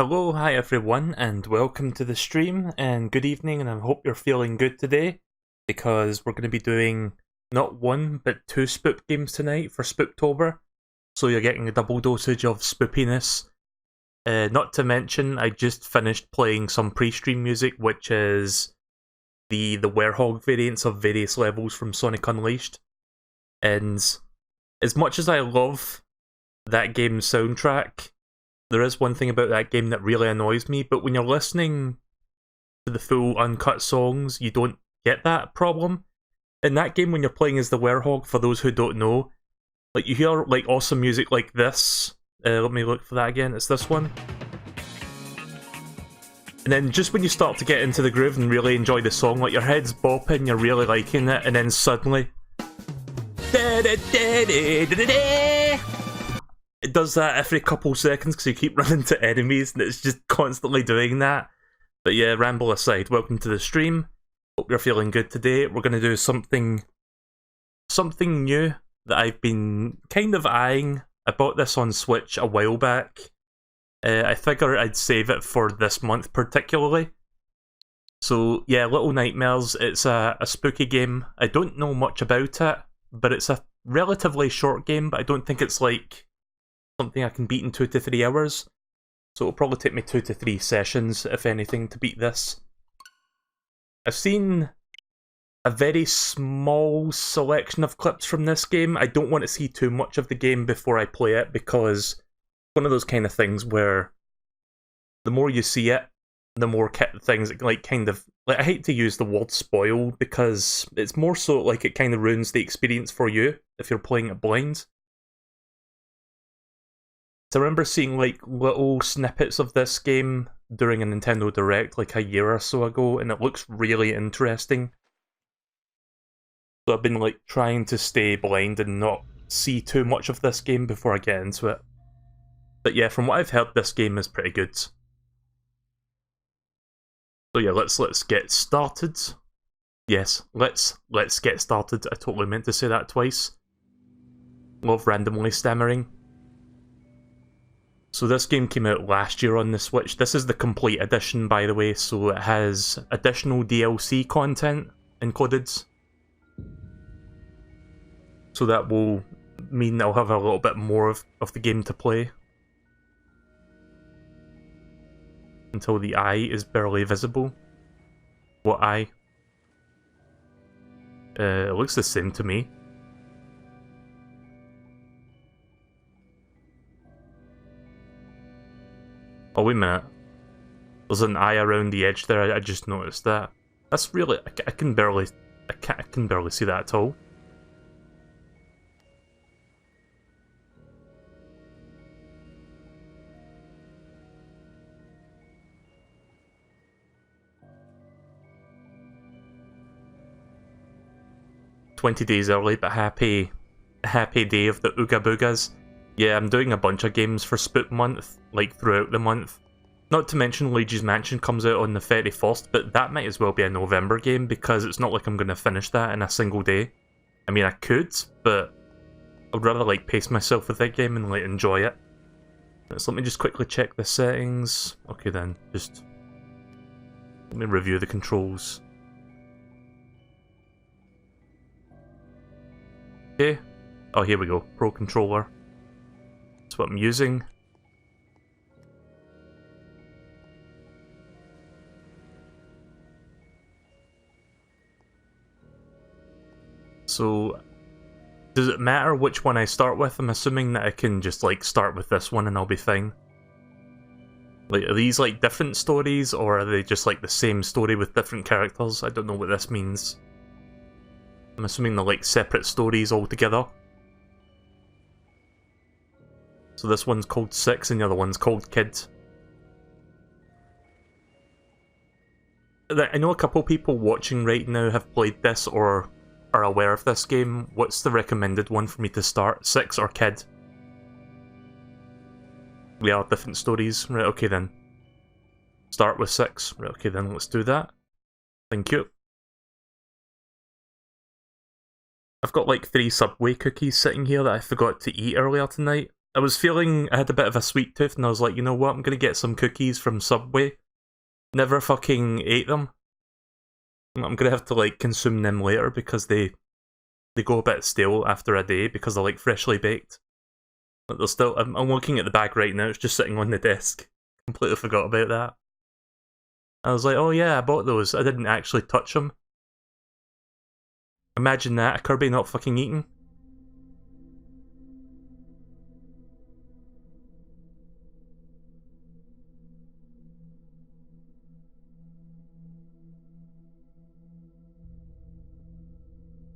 Hello, hi everyone, and welcome to the stream, and good evening, and I hope you're feeling good today, because we're going to be doing not one, but two Spook games tonight for Spooktober, so you're getting a double dosage of spoopiness. Not to mention, I just finished playing some pre-stream music, which is the Werehog variants of various levels from Sonic Unleashed, and as much as I love that game's soundtrack, there is one thing about that game that really annoys me, but when you're listening to the full uncut songs, you don't get that problem. In that game, when you're playing as the Werehog, for those who don't know, like you hear like awesome music like this. Let me look for that again, it's this one. And then just when you start to get into the groove and really enjoy the song, like your head's bopping, you're really liking it, and then suddenly... It does that every couple seconds because you keep running to enemies and it's just constantly doing that. But yeah, ramble aside, welcome to the stream. Hope you're feeling good today. We're going to do something new that I've been kind of eyeing. I bought this on Switch a while back. I figured I'd save it for this month particularly. So yeah, Little Nightmares, it's a spooky game. I don't know much about it, but it's a relatively short game, but I don't think it's like something I can beat in 2 to 3 hours. So it'll probably take me 2 to 3 sessions, if anything, to beat this. I've seen a very small selection of clips from this game. I don't want to see too much of the game before I play it, because it's one of those kind of things where the more you see it, the more things like kind of... like, I hate to use the word spoil, because it's more so like it kind of ruins the experience for you if you're playing it blind. So I remember seeing like little snippets of this game during a Nintendo Direct like a year or so ago, and it looks really interesting. So I've been like trying to stay blind and not see too much of this game before I get into it. But yeah, from what I've heard, this game is pretty good. So yeah, let's get started. Yes, let's get started. I totally meant to say that twice. Love randomly stammering. So this game came out last year on the Switch. This is the complete edition, by the way, so it has additional DLC content included. So that will mean I'll have a little bit more of the game to play. Until the eye is barely visible. What eye? It looks the same to me. Oh, wait a minute. There's an eye around the edge there, I just noticed that. That's really... I can barely see that at all. "20 days early, but happy day of the Ooga Boogas." Yeah, I'm doing a bunch of games for Spook Month, like throughout the month. Not to mention Luigi's Mansion comes out on the 31st, but that might as well be a November game, because it's not like I'm going to finish that in a single day. I mean, I could, but I'd rather like pace myself with that game and like enjoy it. So let me just quickly check the settings. Okay then, just let me review the controls. Okay. Oh, here we go. Pro Controller. That's what I'm using. So, does it matter which one I start with? I'm assuming that I can just like start with this one and I'll be fine. Like, are these like different stories, or are they just like the same story with different characters? I don't know what this means. I'm assuming they're like separate stories altogether. So this one's called 6 and the other one's called Kid. I know a couple people watching right now have played this or are aware of this game. What's the recommended one for me to start? 6 or Kid? We are different stories. Right, okay then. Start with 6. Right, okay then, let's do that. Thank you. I've got like 3 Subway cookies sitting here that I forgot to eat earlier tonight. I was feeling I had a bit of a sweet tooth, and I was like, you know what, I'm gonna get some cookies from Subway. Never fucking ate them. I'm gonna have to like consume them later because they go a bit stale after a day because they're like freshly baked. But they're still. I'm looking at the bag right now. It's just sitting on the desk. Completely forgot about that. I was like, oh yeah, I bought those. I didn't actually touch them. Imagine that, a Kirby not fucking eating.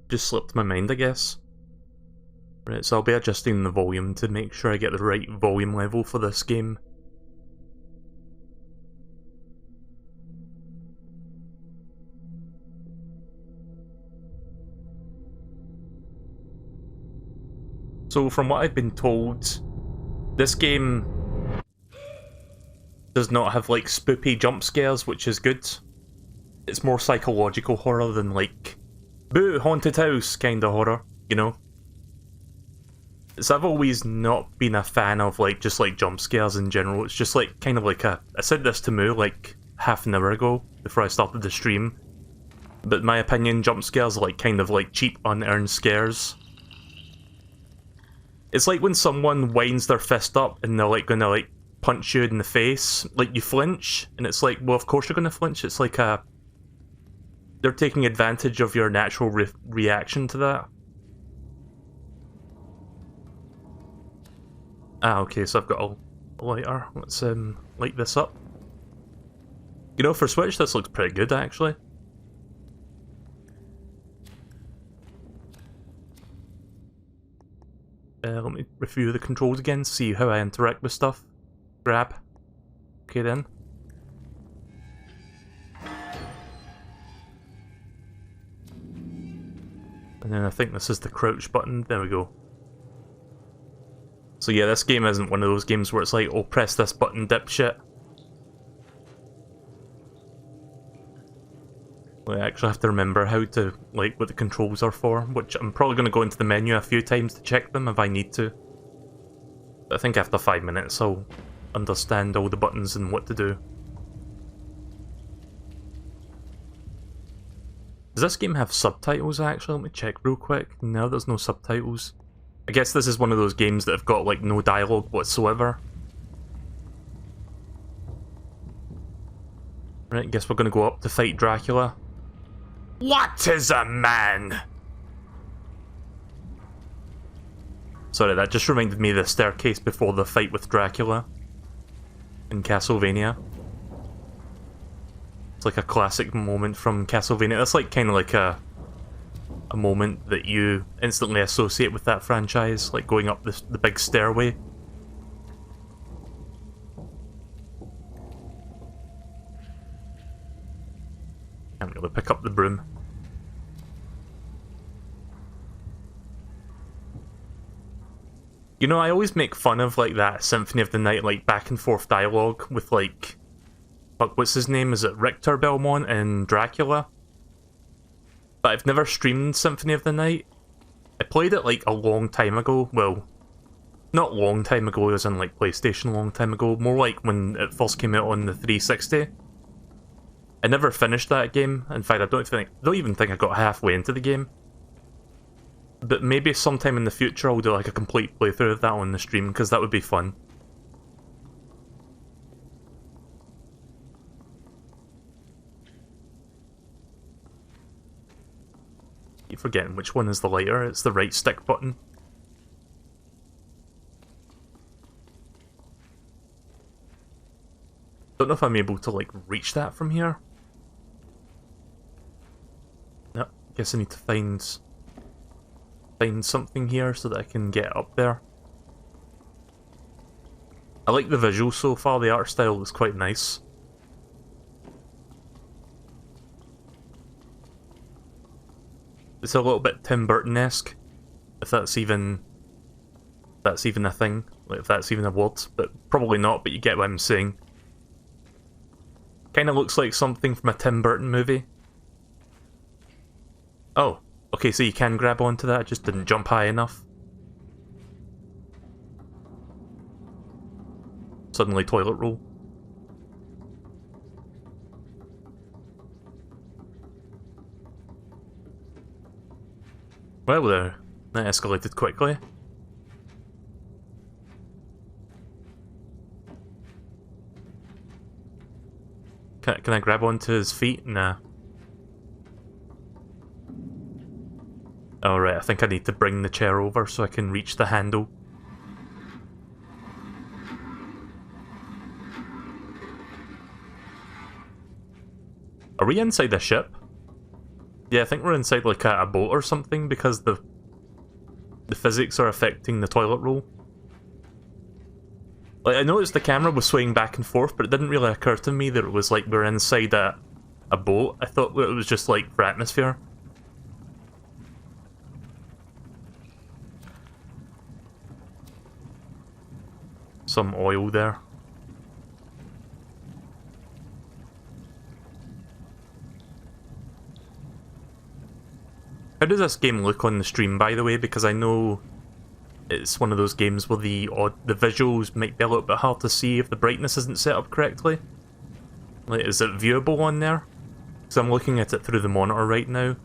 Just slipped my mind, I guess. Right, so I'll be adjusting the volume to make sure I get the right volume level for this game. So from what I've been told, this game does not have like spoopy jump scares, which is good. It's more psychological horror than like, boo, haunted house kind of horror, you know? So I've always not been a fan of like just like jump scares in general. It's just like kind of like I said this to Moo like half an hour ago before I started the stream. But in my opinion, jump scares are like kind of like cheap unearned scares. It's like when someone winds their fist up and they're like gonna like punch you in the face, like you flinch, and it's like, well, of course you're gonna flinch. It's like they're taking advantage of your natural reaction to that. Ah, okay, so I've got a lighter. Let's light this up. You know, for Switch, this looks pretty good, actually. Let me review the controls again, see how I interact with stuff. Grab. Okay then. And then I think this is the crouch button. There we go. So yeah, this game isn't one of those games where it's like, oh, press this button, dipshit. I actually have to remember how to, like, what the controls are for, which I'm probably going to go into the menu a few times to check them if I need to. But I think after 5 minutes I'll understand all the buttons and what to do. Does this game have subtitles actually? Let me check real quick. No, there's no subtitles. I guess this is one of those games that have got like no dialogue whatsoever. Right, guess we're gonna go up to fight Dracula. What is a man? Sorry, that just reminded me of the staircase before the fight with Dracula in Castlevania. It's like a classic moment from Castlevania. That's like kind of like a moment that you instantly associate with that franchise, like going up the big stairway. Can't really pick up the broom. You know, I always make fun of like that Symphony of the Night, like back and forth dialogue with like, fuck, what's his name? Is it Richter Belmont and Dracula? But I've never streamed Symphony of the Night. I played it like a long time ago. Well, not long time ago as in like PlayStation long time ago. More like when it first came out on the 360. I never finished that game. In fact, I don't even think I got halfway into the game. But maybe sometime in the future I'll do like a complete playthrough of that on the stream, because that would be fun. Keep forgetting which one is the lighter. It's the right stick button. Don't know if I'm able to like reach that from here. No, guess I need to find something here so that I can get up there. I like the visual so far. The art style is quite nice. It's a little bit Tim Burton-esque, if that's even a thing, like if that's even a word, but probably not, but you get what I'm saying. Kinda looks like something from a Tim Burton movie. Oh, okay, so you can grab onto that, I just didn't jump high enough. suddenly toilet roll. Well there, that escalated quickly. Can I grab onto his feet? Nah. Alright, I think I need to bring the chair over so I can reach the handle. Are we inside a ship? Yeah, I think we're inside like a boat or something because the physics are affecting the toilet roll. Like, I noticed the camera was swaying back and forth, but it didn't really occur to me that it was like we're inside a boat. I thought it was just like for atmosphere. Some oil there. How does this game look on the stream, by the way? Because I know it's one of those games where the visuals might be a little bit hard to see if the brightness isn't set up correctly. Like, is it viewable on there? Because I'm looking at it through the monitor right now.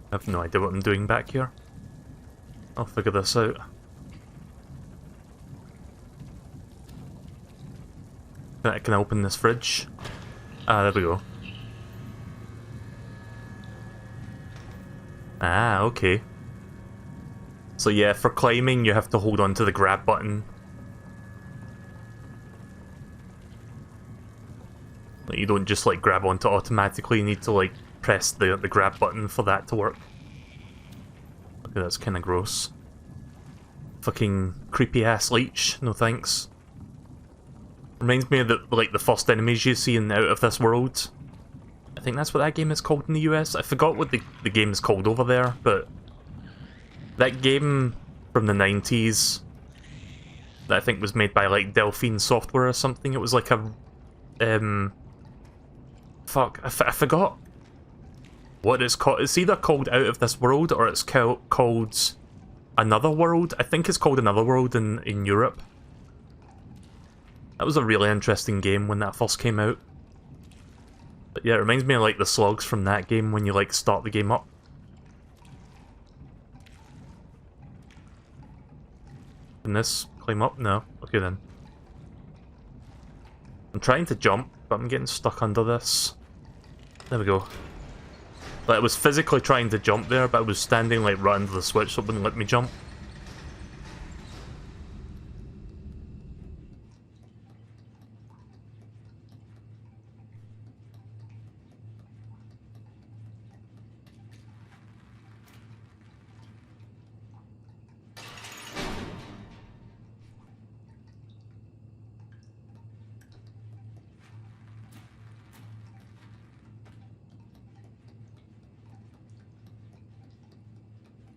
I have no idea what I'm doing back here. I'll figure this out. Can I open this fridge? Ah, there we go. Ah, okay. So yeah, for climbing you have to hold on to the grab button. Like, you don't just like grab onto automatically, you need to like press the grab button for that to work. Okay, that's kinda gross. Fucking creepy ass leech, no thanks. Reminds me of the first enemies you see in Out of This World. I think that's what that game is called in the US. I forgot what the game is called over there, but that game from the 90s that I think was made by like Delphine Software or something. It was like a fuck, I forgot what it's called. It's either called Out of This World or it's called Another World. I think it's called Another World in Europe. That was a really interesting game when that first came out. But yeah, it reminds me of like the slugs from that game when you like start the game up. Can this climb up? No. Okay then. I'm trying to jump, but I'm getting stuck under this. There we go. Like, I was physically trying to jump there, but I was standing like right under the switch so it wouldn't let me jump.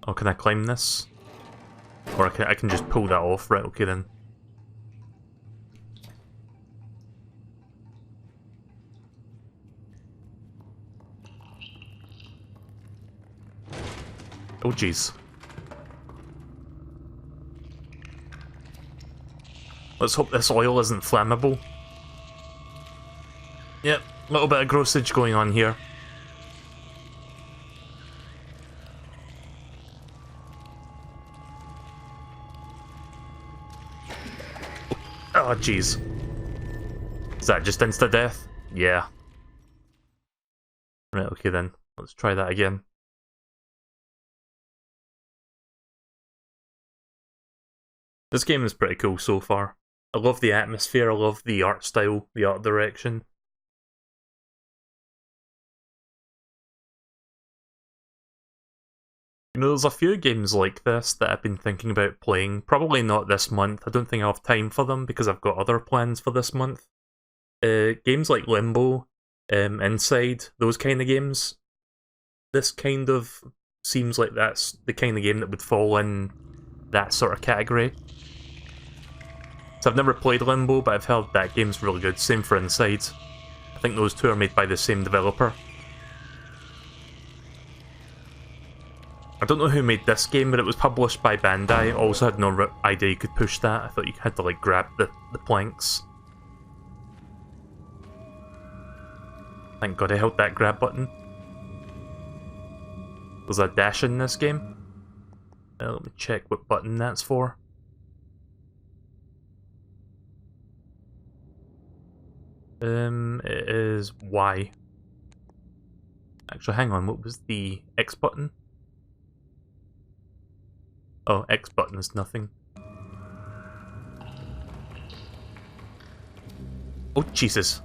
Oh, can I climb this? Or I can just pull that off, right, okay then. Oh jeez. Let's hope this oil isn't flammable. Yep, a little bit of grossage going on here. Oh jeez. Is that just insta-death? Yeah. Right, okay then. Let's try that again. This game is pretty cool so far. I love the atmosphere, I love the art style, the art direction. You know, there's a few games like this that I've been thinking about playing. Probably not this month. I don't think I'll have time for them because I've got other plans for this month. Games like Limbo, Inside, those kind of games. This kind of seems like that's the kind of game that would fall in that sort of category. So I've never played Limbo, but I've heard that game's really good. Same for Inside. I think those two are made by the same developer. I don't know who made this game, but it was published by Bandai. I also had no idea you could push that. I thought you had to like grab the planks. Thank God I held that grab button. There's a dash in this game. Let me check what button that's for. It is Y. Actually, hang on, what was the X button? Oh, X button is nothing. Oh, Jesus.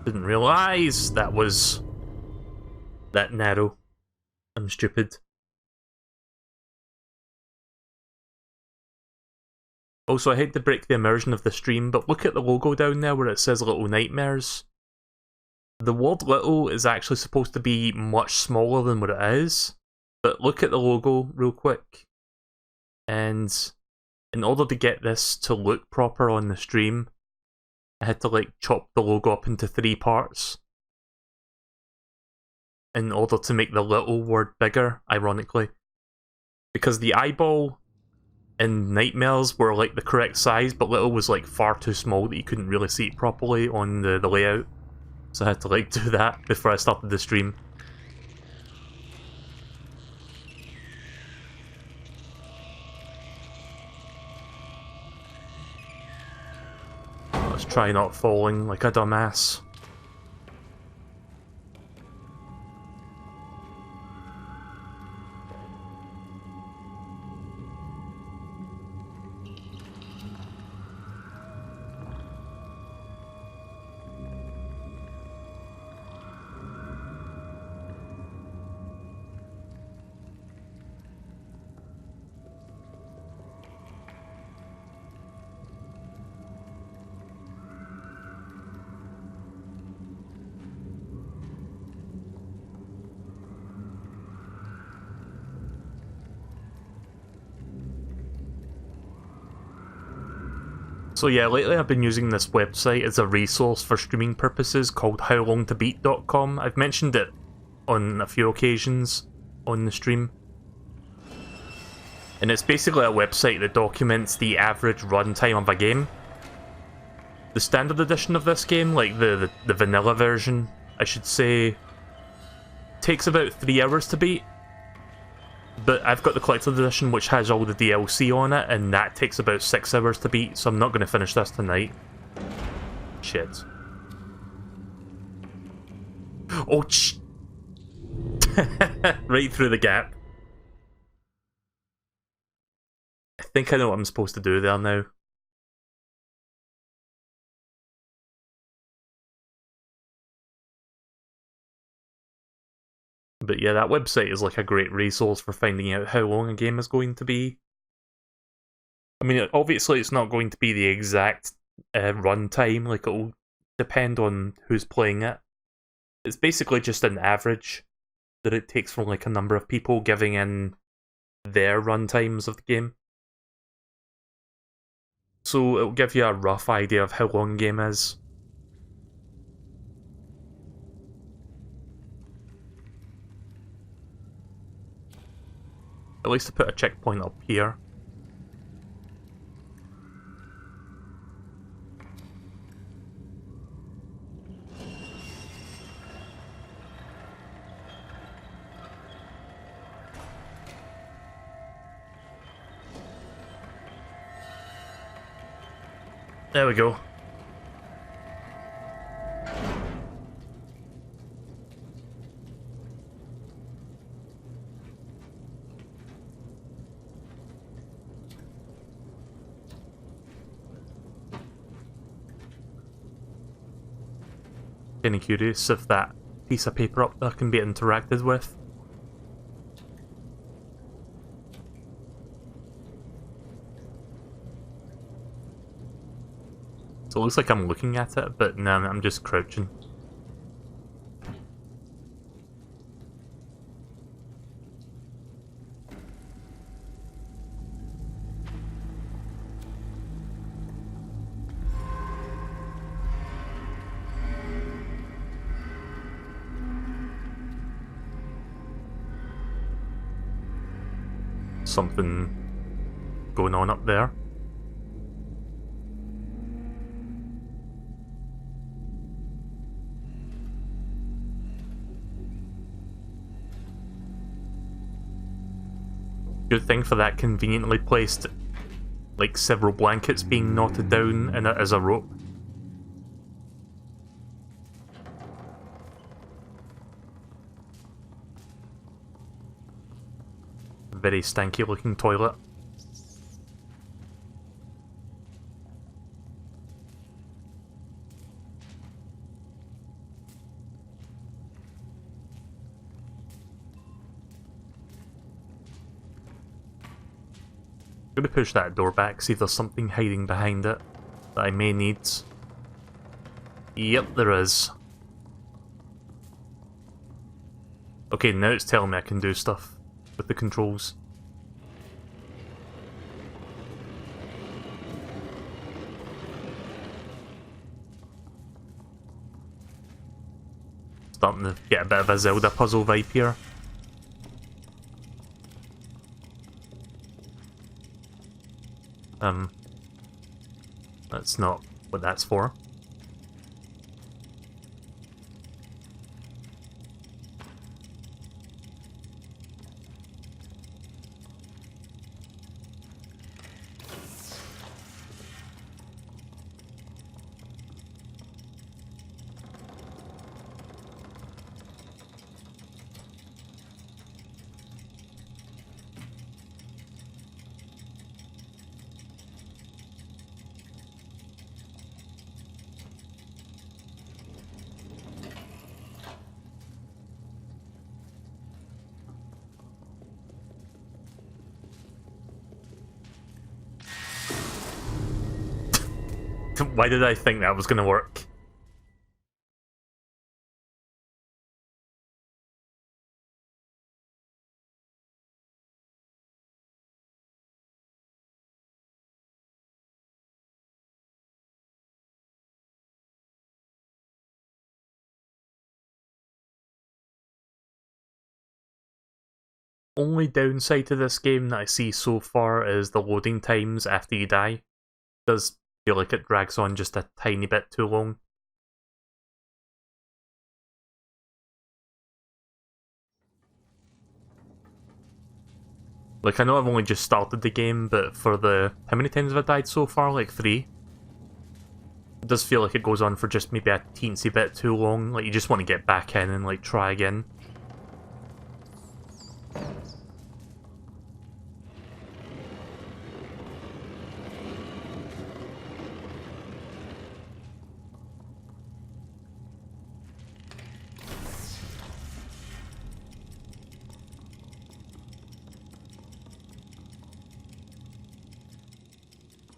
Didn't realise that was that narrow. I'm stupid. Also, I hate to break the immersion of the stream, but look at the logo down there where it says Little Nightmares. The word little is actually supposed to be much smaller than what it is. But look at the logo real quick. And in order to get this to look proper on the stream, I had to like chop the logo up into 3 parts. In order to make the little word bigger, ironically. Because the eyeball in Nightmares were like the correct size, but little was like far too small that you couldn't really see it properly on the layout. So I had to like do that before I started the stream. Let's try not falling like a dumbass. So yeah, lately I've been using this website as a resource for streaming purposes called howlongtobeat.com. I've mentioned it on a few occasions on the stream. And it's basically a website that documents the average runtime of a game. The standard edition of this game, like the vanilla version, I should say, takes about 3 hours to beat. But I've got the collector's edition which has all the DLC on it, and that takes about 6 hours to beat, so I'm not going to finish this tonight. Shit. Oh, right through the gap. I think I know what I'm supposed to do there now. But yeah, that website is like a great resource for finding out how long a game is going to be. I mean, obviously it's not going to be the exact runtime, like it'll depend on who's playing it. It's basically just an average that it takes from like a number of people giving in their runtimes of the game. So it'll give you a rough idea of how long a game is. At least to put a checkpoint up here. There we go. Kinda curious if that piece of paper up there can be interacted with. So it looks like I'm looking at it, but no, I'm just crouching. something going on up there. Good thing for that conveniently placed, like, several blankets being knotted down in it as a rope. Very stanky looking toilet. I'm gonna push that door back, see if there's something hiding behind it that I may need. Yep, there is. Okay, now it's telling me I can do stuff with the controls. Starting to get a bit of a Zelda puzzle vibe here. That's not what that's for. Why did I think that was going to work? Only downside to this game that I see so far is the loading times after you die. It does feel like it drags on just a tiny bit too long. Like, I know I've only just started the game, but for the... How many times have I died so far? Like 3? It does feel like it goes on for just maybe a teensy bit too long. Like, you just want to get back in and, like, try again.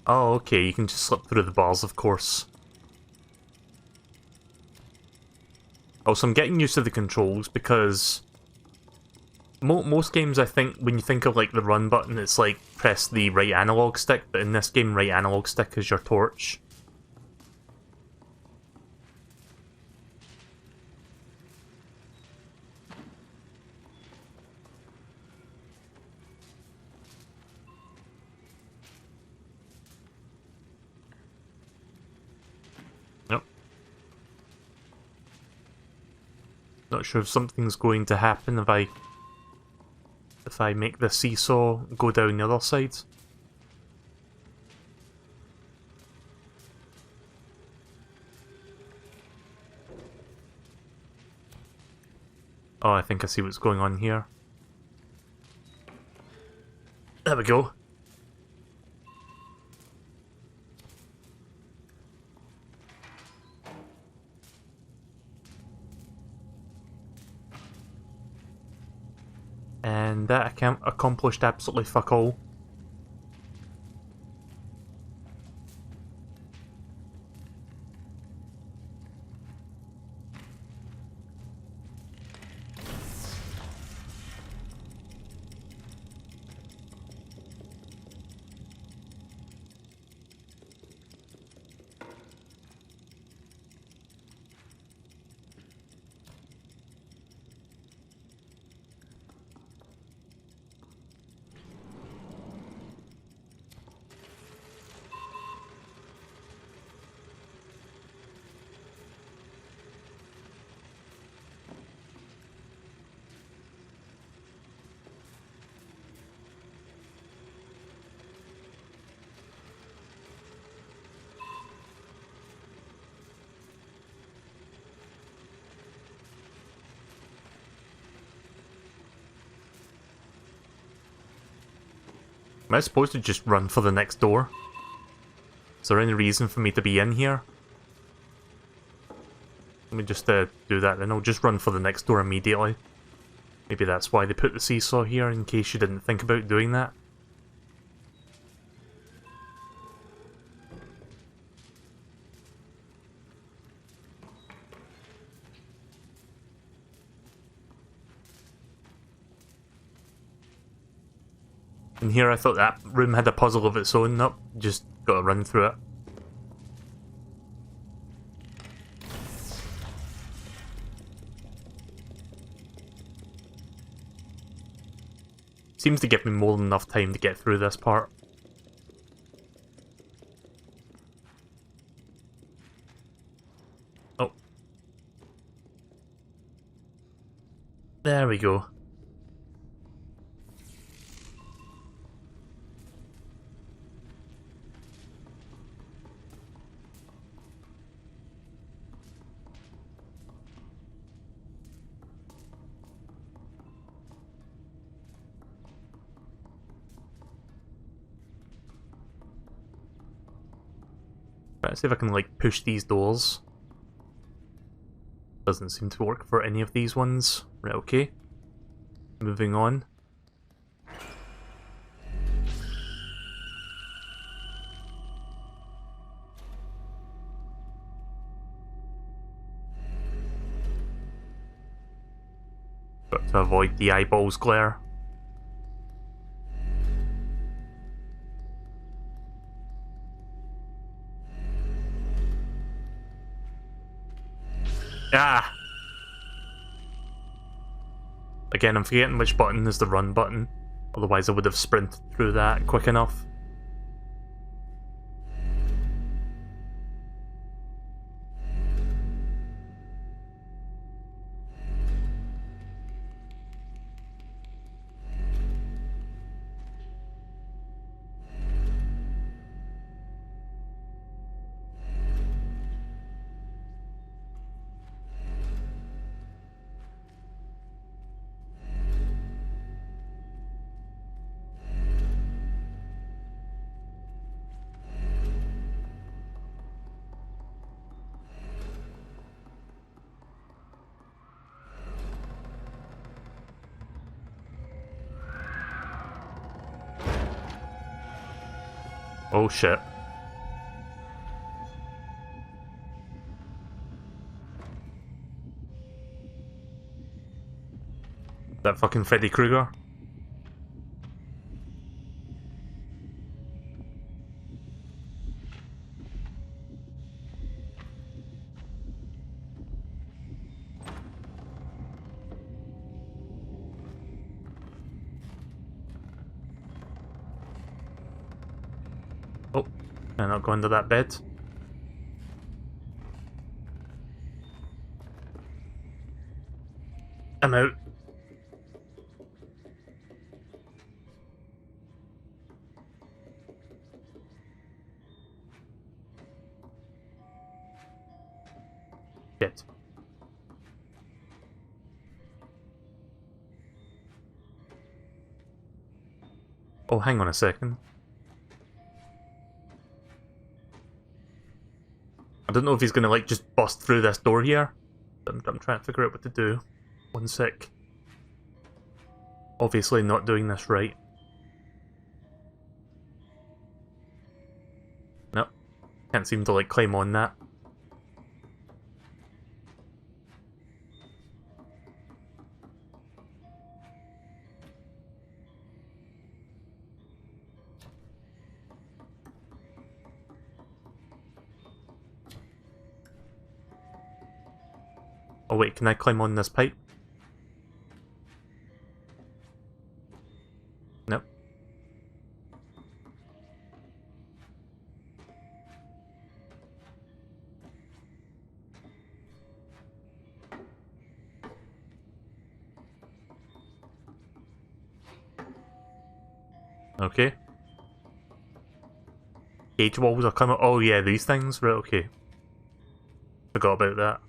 Oh, okay, you can just slip through the bars, of course. Also, I'm getting used to the controls because most games, I think, when you think of like the run button, it's like press the right analog stick, but in this game, right analog stick is your torch. Nope. Not sure if something's going to happen if I make the seesaw go down the other side. Oh, I think I see what's going on here. There we go. And that accomplished absolutely fuck all. Am I supposed to just run for the next door? Is there any reason for me to be in here? Let me just do that, then I'll just run for the next door immediately. Maybe that's why they put the seesaw here, in case you didn't think about doing that. And here I thought that room had a puzzle of its own. Nope, just gotta run through it. Seems to give me more than enough time to get through this part. Oh. There we go. Let's see if I can, like, push these doors. Doesn't seem to work for any of these ones. Right, okay. Moving on. Got to avoid the eyeballs glare. Ah! Again, I'm forgetting which button is the run button. Otherwise I would have sprinted through that quick enough. Oh shit. That fucking Freddy Krueger. Oh, I'm not going to that bed. I'm out. Shit. Oh, hang on a second. I don't know if he's gonna, like, just bust through this door here. I'm trying to figure out what to do. One sec. Obviously not doing this right. Nope. Can't seem to, like, climb on that. Oh wait, can I climb on this pipe? Nope. Okay. Cage walls are coming. Oh yeah, these things? Right, okay. Forgot about that.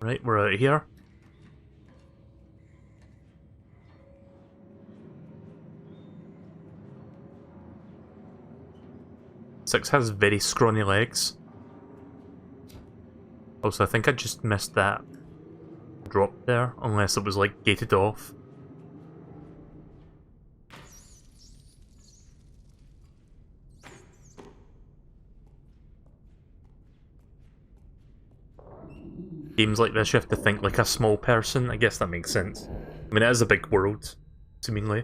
Right, we're out of here. Six has very scrawny legs. Also, I think I just missed that drop there, unless it was like gated off. Games like this, you have to think like a small person. I guess that makes sense. I mean, it is a big world, seemingly.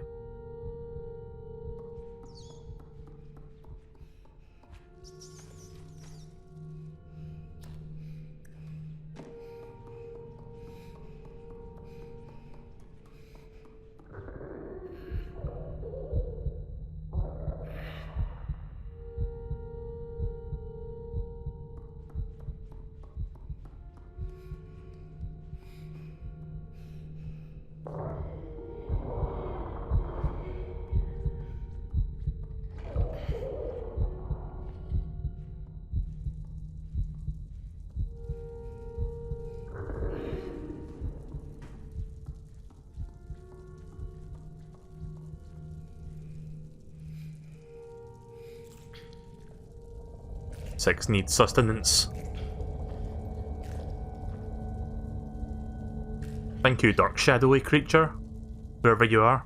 Six needs sustenance. Thank you, dark shadowy creature, wherever you are.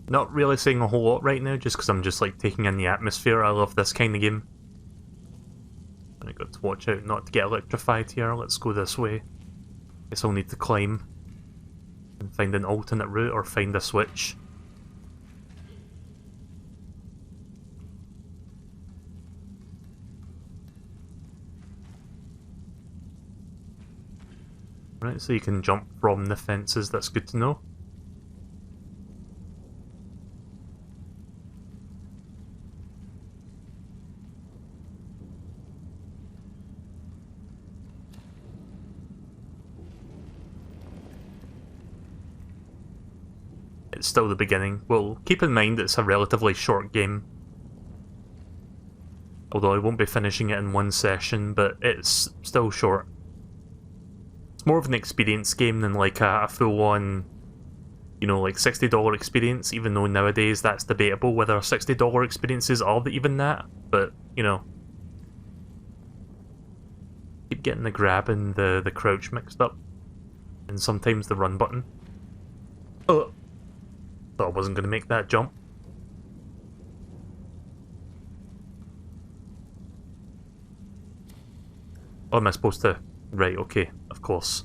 Not really saying a whole lot right now, just because I'm just like taking in the atmosphere. I love this kind of game. I got to watch out not to get electrified here. Let's go this way. Guess I'll need to climb and find an alternate route or find a switch. Right, so you can jump from the fences, that's good to know. It's still the beginning. Well, keep in mind it's a relatively short game. Although I won't be finishing it in one session, but it's still short. It's more of an experience game than like a full-on, you know, like $60 experience, even though nowadays that's debatable whether $60 experiences are even that, but, you know. Keep getting the grab and the crouch mixed up. And sometimes the run button. Oh! Thought I wasn't going to make that jump. Oh, am I supposed to? Right, okay, of course.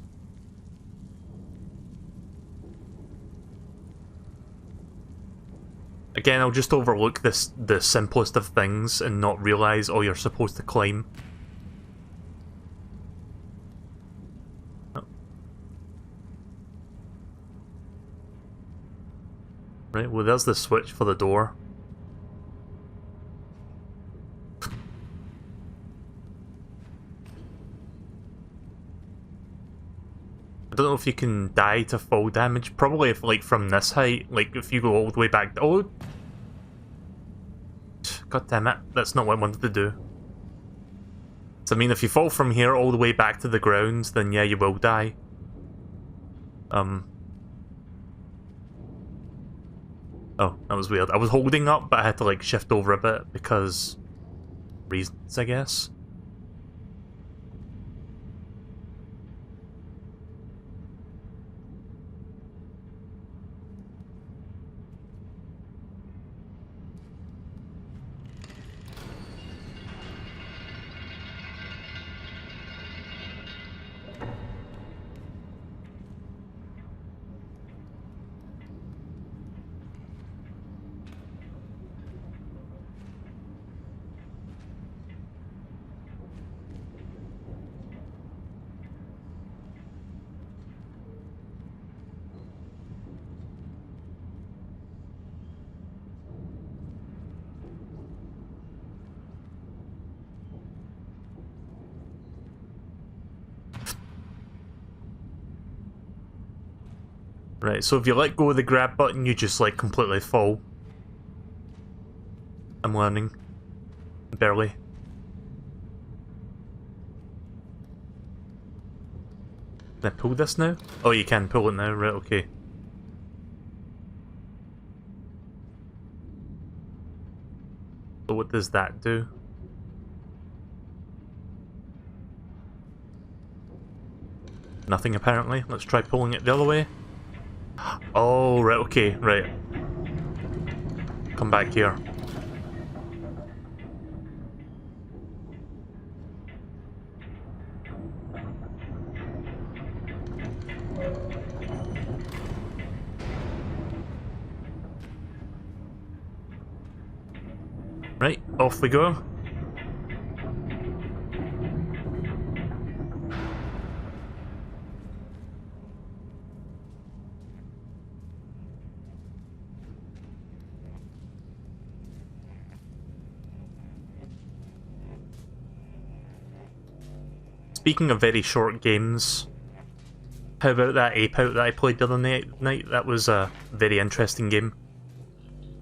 Again, I'll just overlook the simplest of things and not realise, oh, you're supposed to climb. Oh. Right, well there's the switch for the door. I don't know if you can die to fall damage. Probably if, like, from this height, like, if you go all the way back... Oh! God damn it, that's not what I wanted to do. So, I mean, if you fall from here all the way back to the ground, then yeah, you will die. Oh, that was weird. I was holding up, but I had to, like, shift over a bit because... reasons, I guess. Right, so if you let go of the grab button, you just like completely fall. I'm learning. Barely. Can I pull this now? Oh, you can pull it now, right, okay. So what does that do? Nothing apparently. Let's try pulling it the other way. Oh, right, okay, right. Come back here. Right, off we go. Speaking of very short games, how about that Ape Out that I played the other night? That was a very interesting game.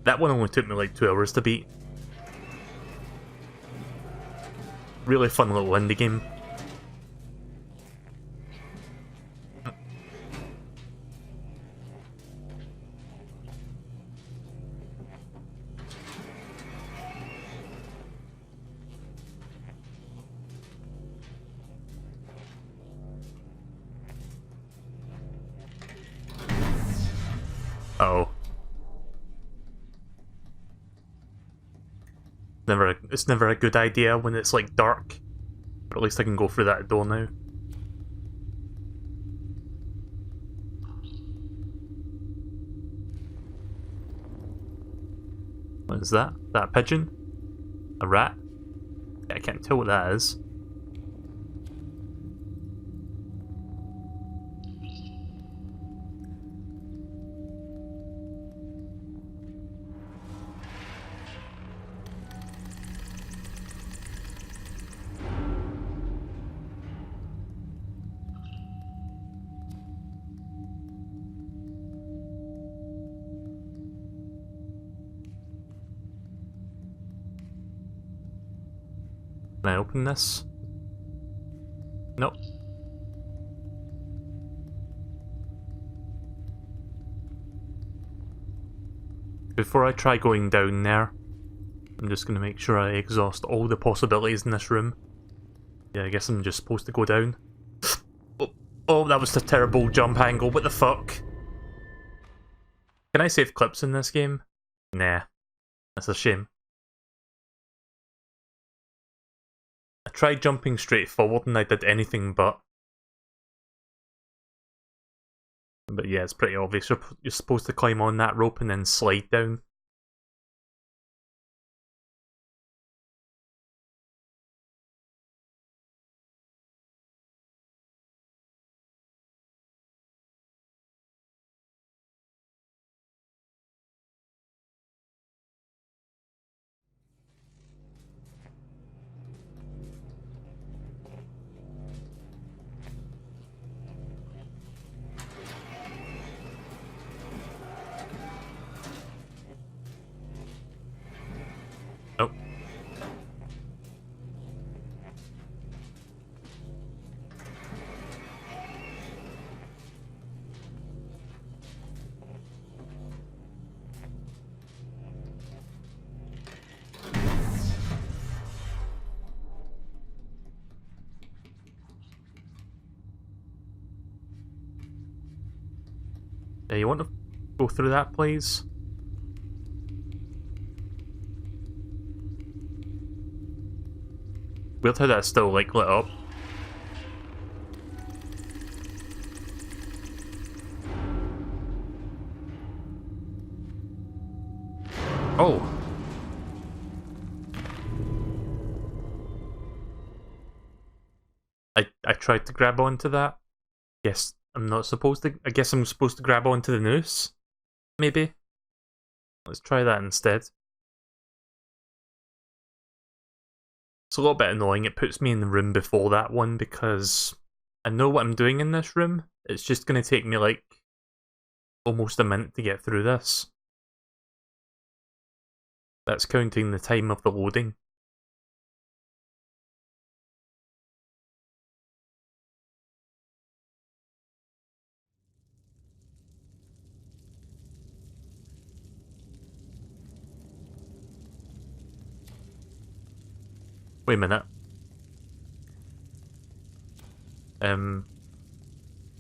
That one only took me like 2 hours to beat. Really fun little indie game. Uh-oh. It's never a good idea when it's like dark. But at least I can go through that door now. What is that? Is that a pigeon? A rat? Yeah, I can't tell what that is. Can I open this? Nope. Before I try going down there, I'm just going to make sure I exhaust all the possibilities in this room. Yeah, I guess I'm just supposed to go down. Oh, that was a terrible jump angle, what the fuck? Can I save clips in this game? Nah. That's a shame. I tried jumping straight forward and I did anything but. But yeah, it's pretty obvious. You're supposed to climb on that rope and then slide down. Oh. Yeah, you want to go through that, please? Weird how that's still, like, lit up. Oh! I tried to grab onto that. Yes, I'm not supposed to. I guess I'm supposed to grab onto the noose? Maybe? Let's try that instead. It's a little bit annoying. It puts me in the room before that one because I know what I'm doing in this room. It's just going to take me like almost a minute to get through this. That's counting the time of the loading. Wait a minute. Am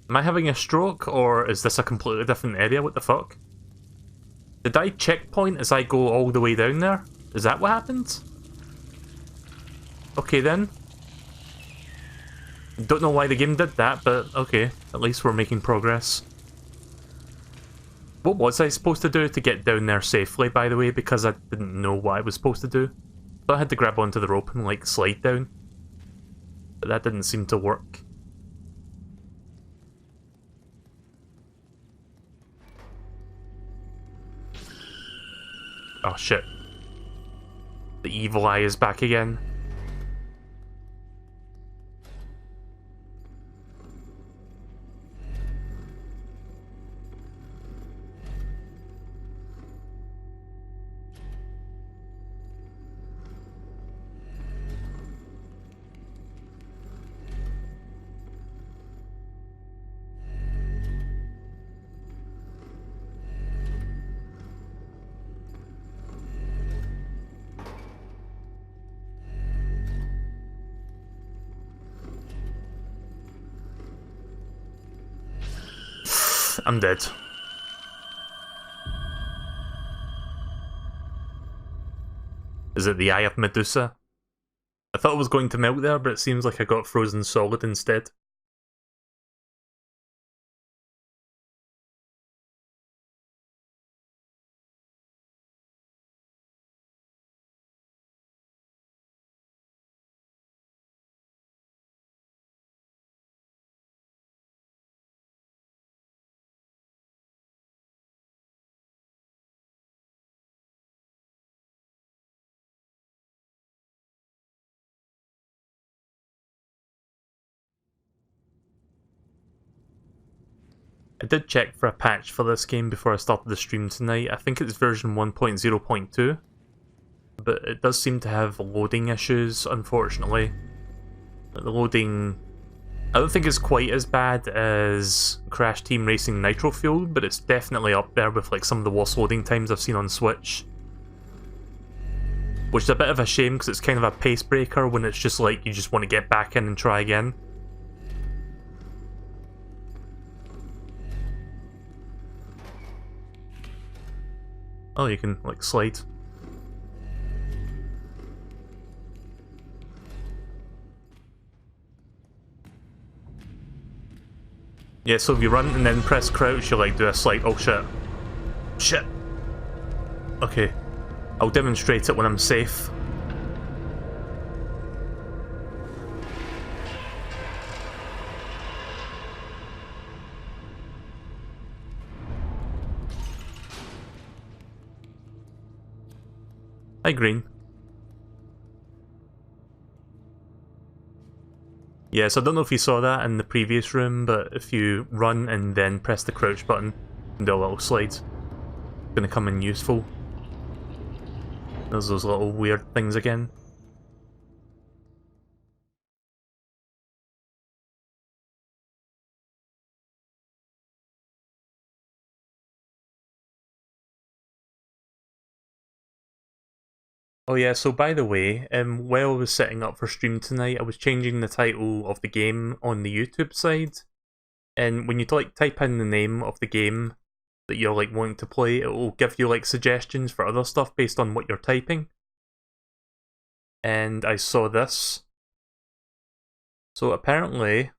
I having a stroke, or is this a completely different area? What the fuck? Did I checkpoint as I go all the way down there? Is that what happened? Okay then. Don't know why the game did that, but okay. At least we're making progress. What was I supposed to do to get down there safely, by the way, because I didn't know what I was supposed to do? So I had to grab onto the rope and, like, slide down. But that didn't seem to work. Oh shit. The evil eye is back again. I'm dead. Is it the Eye of Medusa? I thought it was going to melt there, but it seems like I got frozen solid instead. I did check for a patch for this game before I started the stream tonight. I think it's version 1.0.2, but it does seem to have loading issues, unfortunately. The loading... I don't think it's quite as bad as Crash Team Racing Nitro Fueled, but it's definitely up there with like some of the worst loading times I've seen on Switch. Which is a bit of a shame because it's kind of a pace breaker when it's just like you just want to get back in and try again. Oh, you can like slide. Yeah, so if you run and then press crouch, you like do a slide. Oh shit. Shit. Okay. I'll demonstrate it when I'm safe. Hi, Green. Yes, I don't know if you saw that in the previous room, but if you run and then press the crouch button and do a little slide, it's gonna come in useful. There's those little weird things again. Oh yeah, so by the way, while I was setting up for stream tonight, I was changing the title of the game on the YouTube side. And when you like type in the name of the game that you're like wanting to play, it will give you like suggestions for other stuff based on what you're typing. And I saw this. So apparently,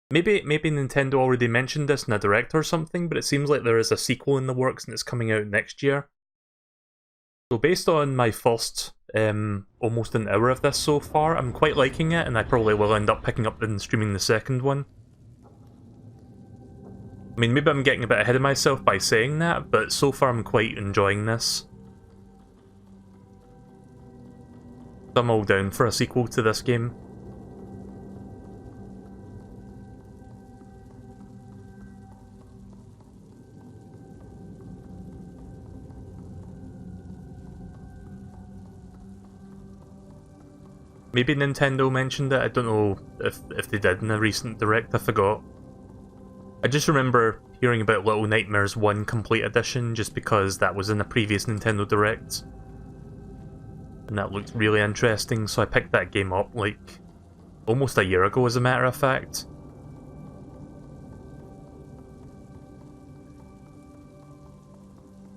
maybe Nintendo already mentioned this in a direct or something, but it seems like there is a sequel in the works and it's coming out next year. So based on my first almost an hour of this so far, I'm quite liking it, and I probably will end up picking up and streaming the second one. I mean, maybe I'm getting a bit ahead of myself by saying that, but so far I'm quite enjoying this. I'm all down for a sequel to this game. Maybe Nintendo mentioned it, I don't know if they did in a recent Direct, I forgot. I just remember hearing about Little Nightmares 1 Complete Edition just because that was in a previous Nintendo Direct. And that looked really interesting, so I picked that game up like almost a year ago as a matter of fact.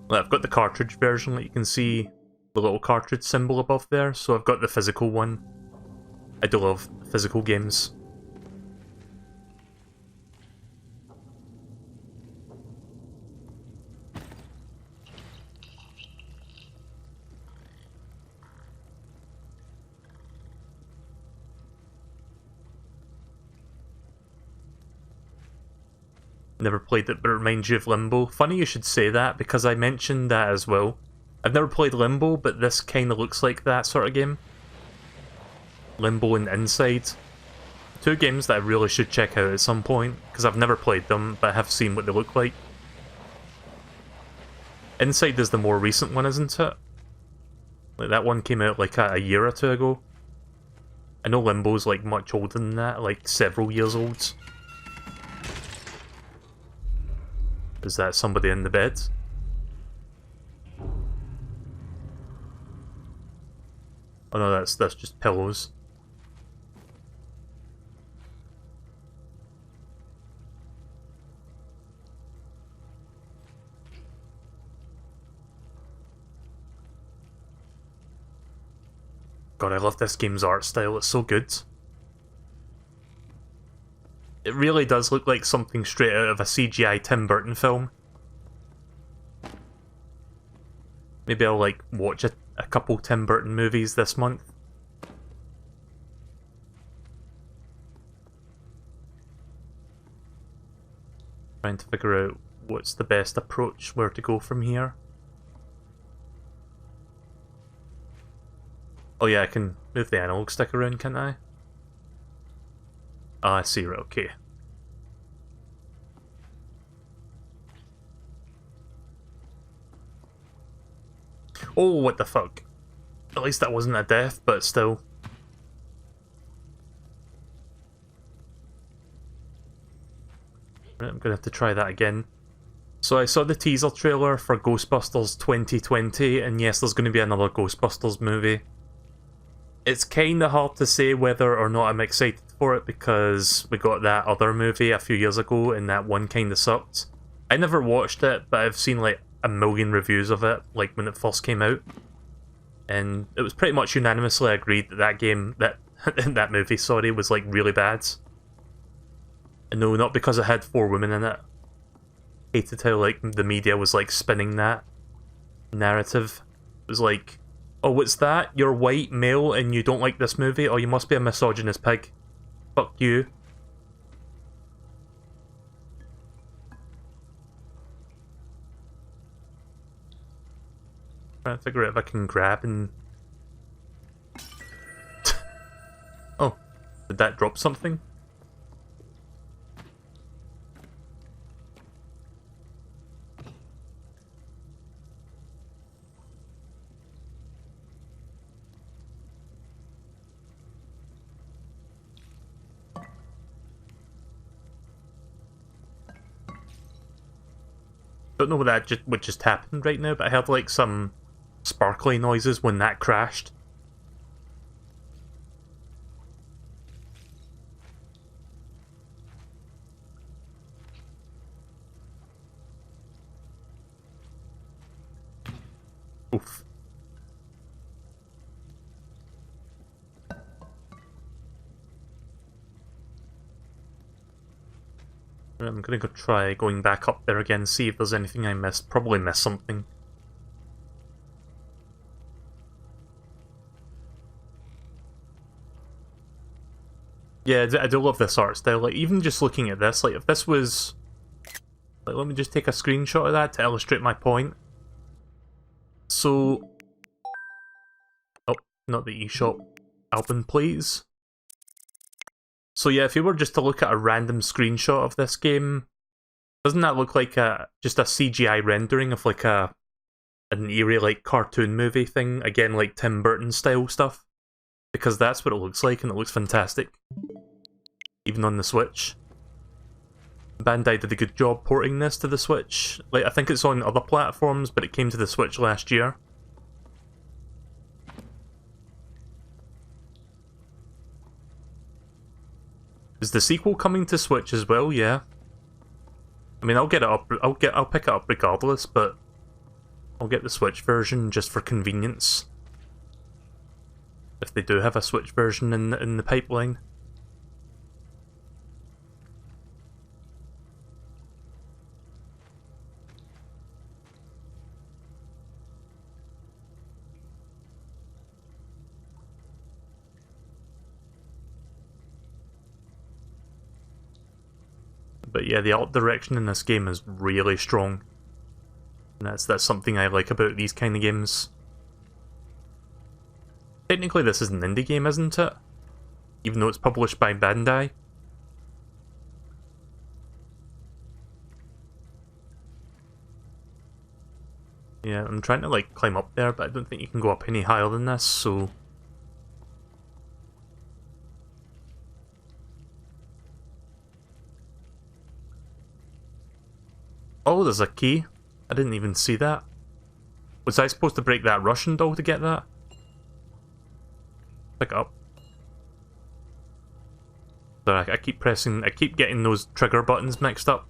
Well, I've got the cartridge version, like you can see the little cartridge symbol above there, so I've got the physical one. I do love physical games. Never played it, but it reminds you of Limbo. Funny you should say that, because I mentioned that as well. I've never played Limbo, but this kind of looks like that sort of game. Limbo and Inside. Two games that I really should check out at some point, because I've never played them, but I have seen what they look like. Inside is the more recent one, isn't it? Like, that one came out like a year or two ago. I know Limbo's like much older than that, like several years old. Is that somebody in the bed? Oh no, that's just pillows. God, I love this game's art style, it's so good. It really does look like something straight out of a CGI Tim Burton film. Maybe I'll like watch a couple Tim Burton movies this month. Trying to figure out what's the best approach, where to go from here. Oh yeah, I can move the analog stick around, can't I? Ah, I see, right, okay. Oh, what the fuck? At least that wasn't a death, but still. Right, I'm gonna have to try that again. So I saw the teaser trailer for Ghostbusters 2020, and yes, there's gonna be another Ghostbusters movie. It's kinda hard to say whether or not I'm excited for it, because we got that other movie a few years ago, and that one kinda sucked. I never watched it, but I've seen like a million reviews of it, like when it first came out. And it was pretty much unanimously agreed that that game, that movie, sorry, was like really bad. And no, not because it had 4 women in it. Hated how like the media was like spinning that narrative. It was like, oh, what's that? You're white, male, and you don't like this movie? Oh, you must be a misogynist pig. Fuck you. Trying to figure out if I can grab and... Oh, did that drop something? Don't know what just happened right now, but I heard like some sparkly noises when that crashed. Oof. I'm gonna go try going back up there again, see if there's anything I missed. Probably missed something. Yeah, I do love this art style. Like, even just looking at this, like, if this was... Like, let me just take a screenshot of that to illustrate my point. So... Oh, not the eShop. Album, please. So yeah, if you were just to look at a random screenshot of this game, doesn't that look like just a CGI rendering of like an eerie like cartoon movie thing? Again, like Tim Burton style stuff. because that's what it looks like, and it looks fantastic. Even on the Switch. Bandai did a good job porting this to the Switch. Like, I think it's on other platforms, but it came to the Switch last year. Is the sequel coming to Switch as well? Yeah. I mean, I'll get it up. I'll pick it up regardless, but I'll get the Switch version just for convenience. If they do have a Switch version in the pipeline. But yeah, the art direction in this game is really strong. And that's something I like about these kind of games. Technically this is an indie game, isn't it? Even though it's published by Bandai. Yeah, I'm trying to like climb up there, but I don't think you can go up any higher than this, so... Oh, there's a key. I didn't even see that. Was I supposed to break that Russian doll to get that? Pick it up. Sorry, I keep getting those trigger buttons mixed up.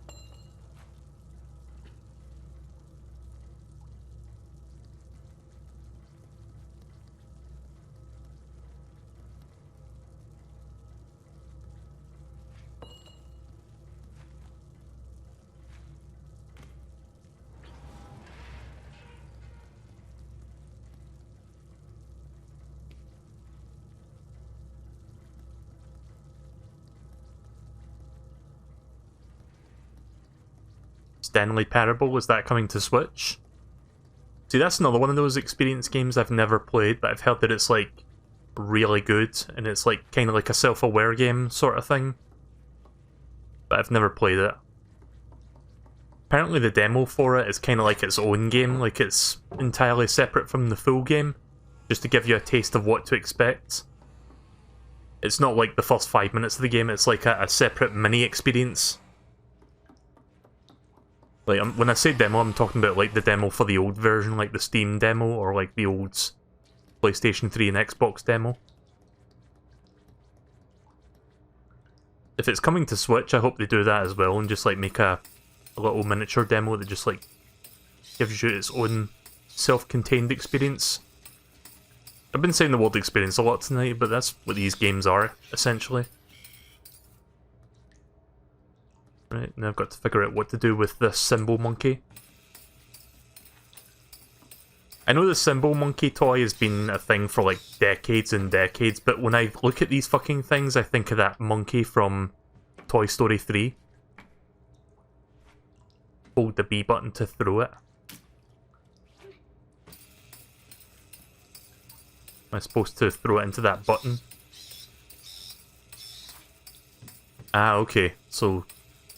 Stanley Parable, is that coming to Switch? See, that's another one of those experience games I've never played, but I've heard that it's like really good, and it's like kind of like a self-aware game sort of thing. But I've never played it. Apparently the demo for it is kind of like its own game, like it's entirely separate from the full game, just to give you a taste of what to expect. It's not like the first 5 minutes of the game, it's like a separate mini experience. Like, when I say demo, I'm talking about like the demo for the old version, like the Steam demo, or like the old PlayStation 3 and Xbox demo. If it's coming to Switch, I hope they do that as well, and just like make a little miniature demo that just like gives you its own self-contained experience. I've been saying the word experience a lot tonight, but that's what these games are, essentially. Right, now I've got to figure out what to do with this Symbol Monkey. I know the Symbol Monkey toy has been a thing for like decades and decades, but when I look at these fucking things, I think of that monkey from Toy Story 3. Hold the B button to throw it. Am I supposed to throw it into that button? Ah, okay, so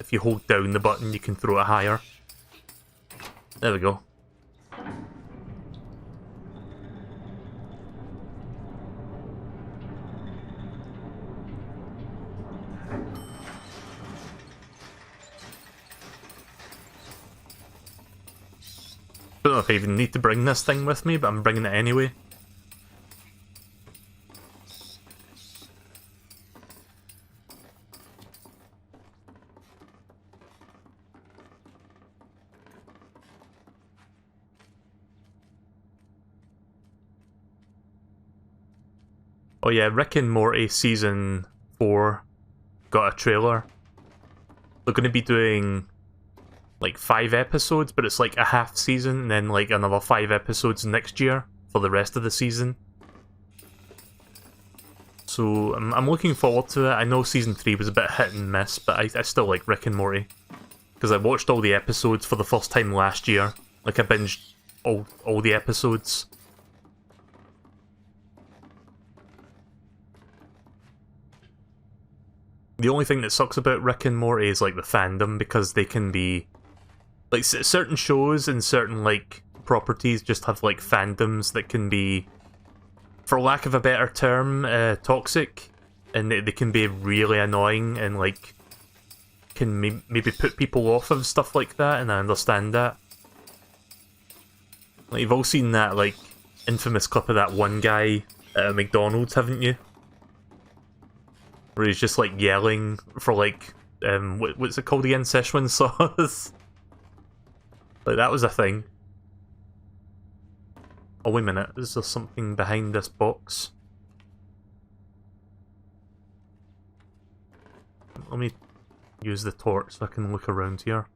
if you hold down the button, you can throw it higher. There we go. I don't know if I even need to bring this thing with me, but I'm bringing it anyway. Oh yeah, Rick and Morty Season 4 got a trailer. They're going to be doing like 5 episodes, but it's like a half season, and then like another 5 episodes next year for the rest of the season. So I'm looking forward to it. I know Season 3 was a bit hit and miss, but I still like Rick and Morty. Because I watched all the episodes for the first time last year. Like I binged all the episodes. The only thing that sucks about Rick and Morty is like the fandom, because they can be like certain shows and certain like properties just have like fandoms that can be for lack of a better term, toxic, and they can be really annoying and like can maybe put people off of stuff like that, and I understand that. Like, you've all seen that like infamous clip of that one guy at McDonald's, haven't you? Where he's just like yelling for like what's it called again? Szechuan sauce. Like, that was a thing. Oh, wait a minute, is there something behind this box? Let me use the torch so I can look around here.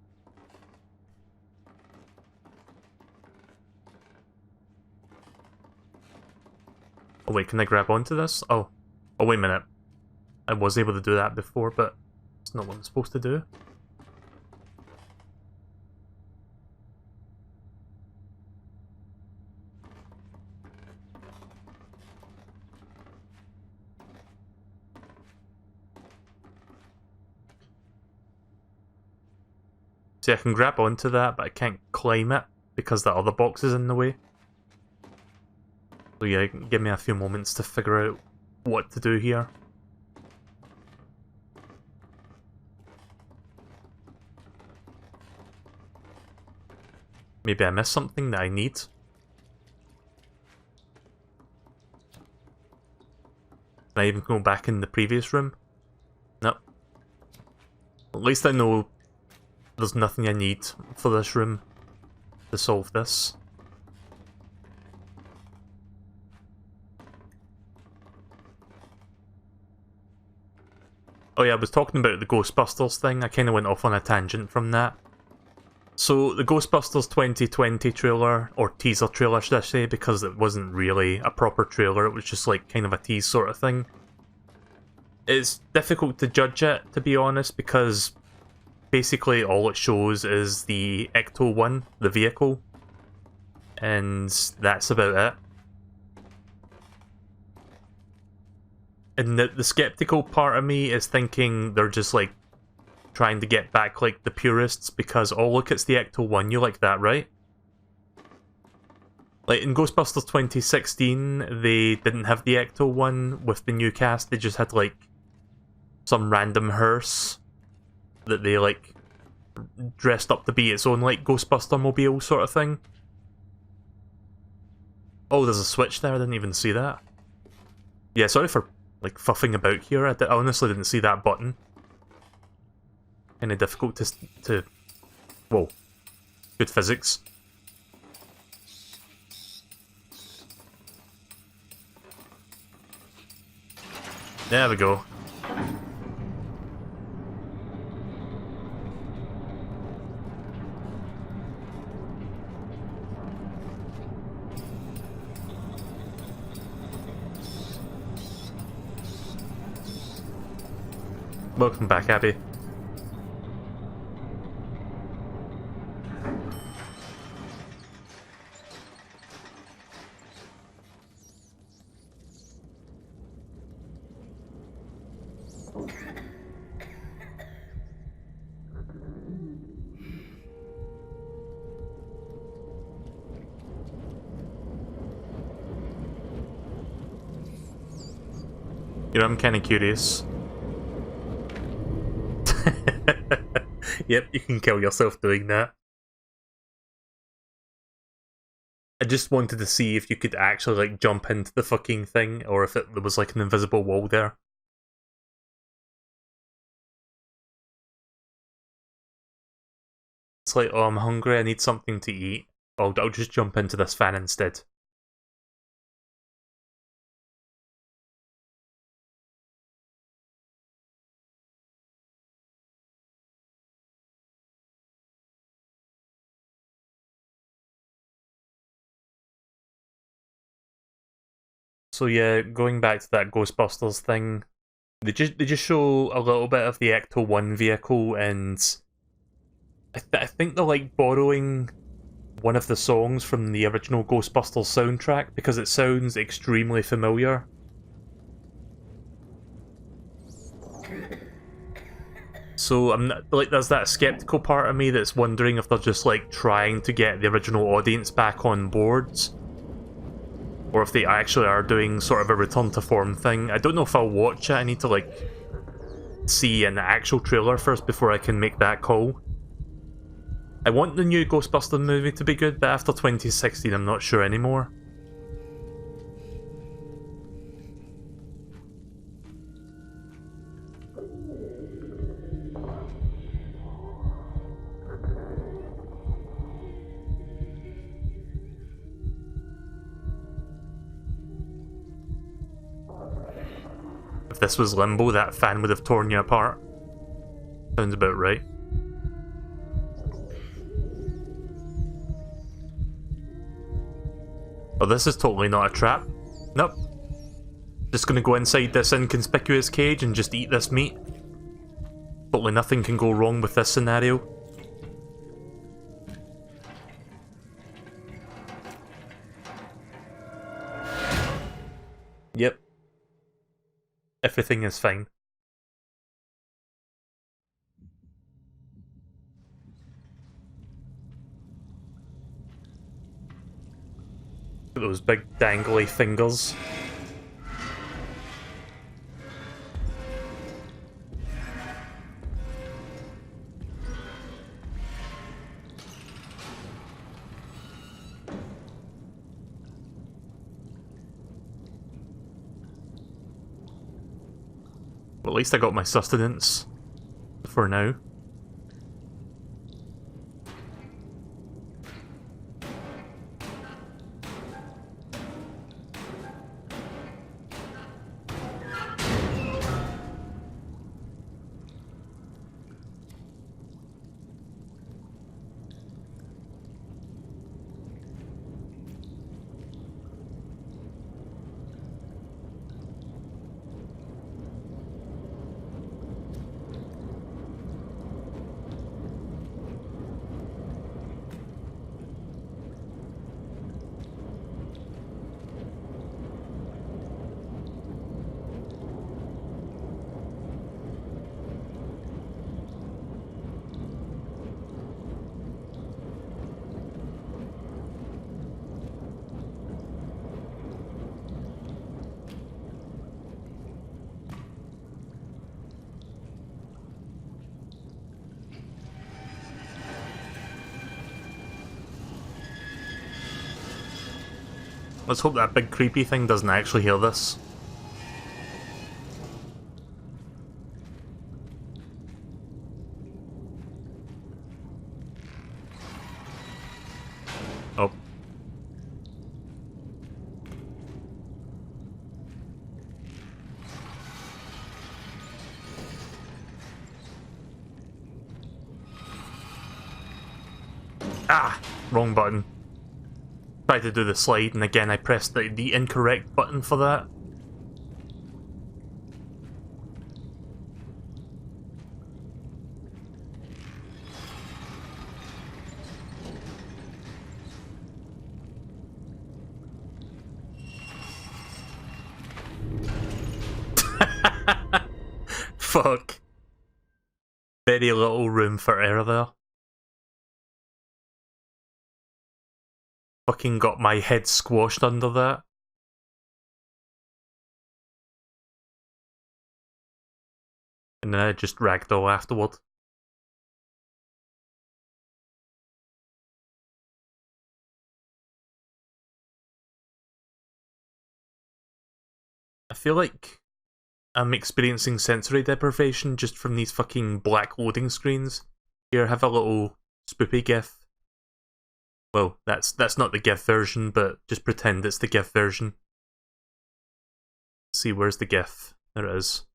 Oh wait, can I grab onto this? Oh wait a minute. I was able to do that before, but it's not what I'm supposed to do. See, I can grab onto that, but I can't climb it because that other box is in the way. So yeah, give me a few moments to figure out what to do here. Maybe I missed something that I need. Can I even go back in the previous room? Nope. At least I know there's nothing I need for this room to solve this. Oh yeah, I was talking about the Ghostbusters thing. I kind of went off on a tangent from that. So, the Ghostbusters 2020 trailer, or teaser trailer should I say, because it wasn't really a proper trailer, it was just like kind of a tease sort of thing. It's difficult to judge it, to be honest, because basically all it shows is the Ecto-1, the vehicle, and that's about it. And the skeptical part of me is thinking they're just like trying to get back like the purists because, oh look, it's the Ecto-1, you like that, right? Like in Ghostbusters 2016, they didn't have the Ecto-1 with the new cast, they just had like some random hearse that they like dressed up to be its own like Ghostbuster mobile sort of thing. Oh, there's a switch there, I didn't even see that. Yeah, sorry for like fuffing about here, I honestly didn't see that button. Kinda difficult to... Whoa. Good physics. There we go. Welcome back, Abby. You know, I'm kinda curious. Yep, you can kill yourself doing that. I just wanted to see if you could actually like jump into the fucking thing, or if there was like an invisible wall there. It's like, oh, I'm hungry, I need something to eat. Oh, I'll just jump into this fan instead. So yeah, going back to that Ghostbusters thing, they just show a little bit of the Ecto-1 vehicle, and I think they're like borrowing one of the songs from the original Ghostbusters soundtrack because it sounds extremely familiar. So I'm not, like, there's that skeptical part of me that's wondering if they're just like trying to get the original audience back on board. or if they actually are doing sort of a return to form thing. I don't know if I'll watch it. I need to like see an actual trailer first before I can make that call. I want the new Ghostbusters movie to be good, but after 2016 I'm not sure anymore. If this was Limbo, that fan would have torn you apart. Sounds about right. Oh, this is totally not a trap. Nope. Just gonna go inside this inconspicuous cage and just eat this meat. Totally nothing can go wrong with this scenario. Yep. Everything is fine. Look at those big dangly fingers. Well, at least I got my sustenance for now. Let's hope that big creepy thing doesn't actually hear this. Oh. Ah! Wrong button. Tried to do the slide, and again I pressed the incorrect button for that. Fuck. Very little room for error there. Fucking got my head squashed under that. And then I just ragdoll afterward. I feel like I'm experiencing sensory deprivation just from these fucking black loading screens. Here, have a little spoopy gif. Well, that's not the GIF version, but just pretend it's the GIF version. Let's see, where's the GIF? There it is.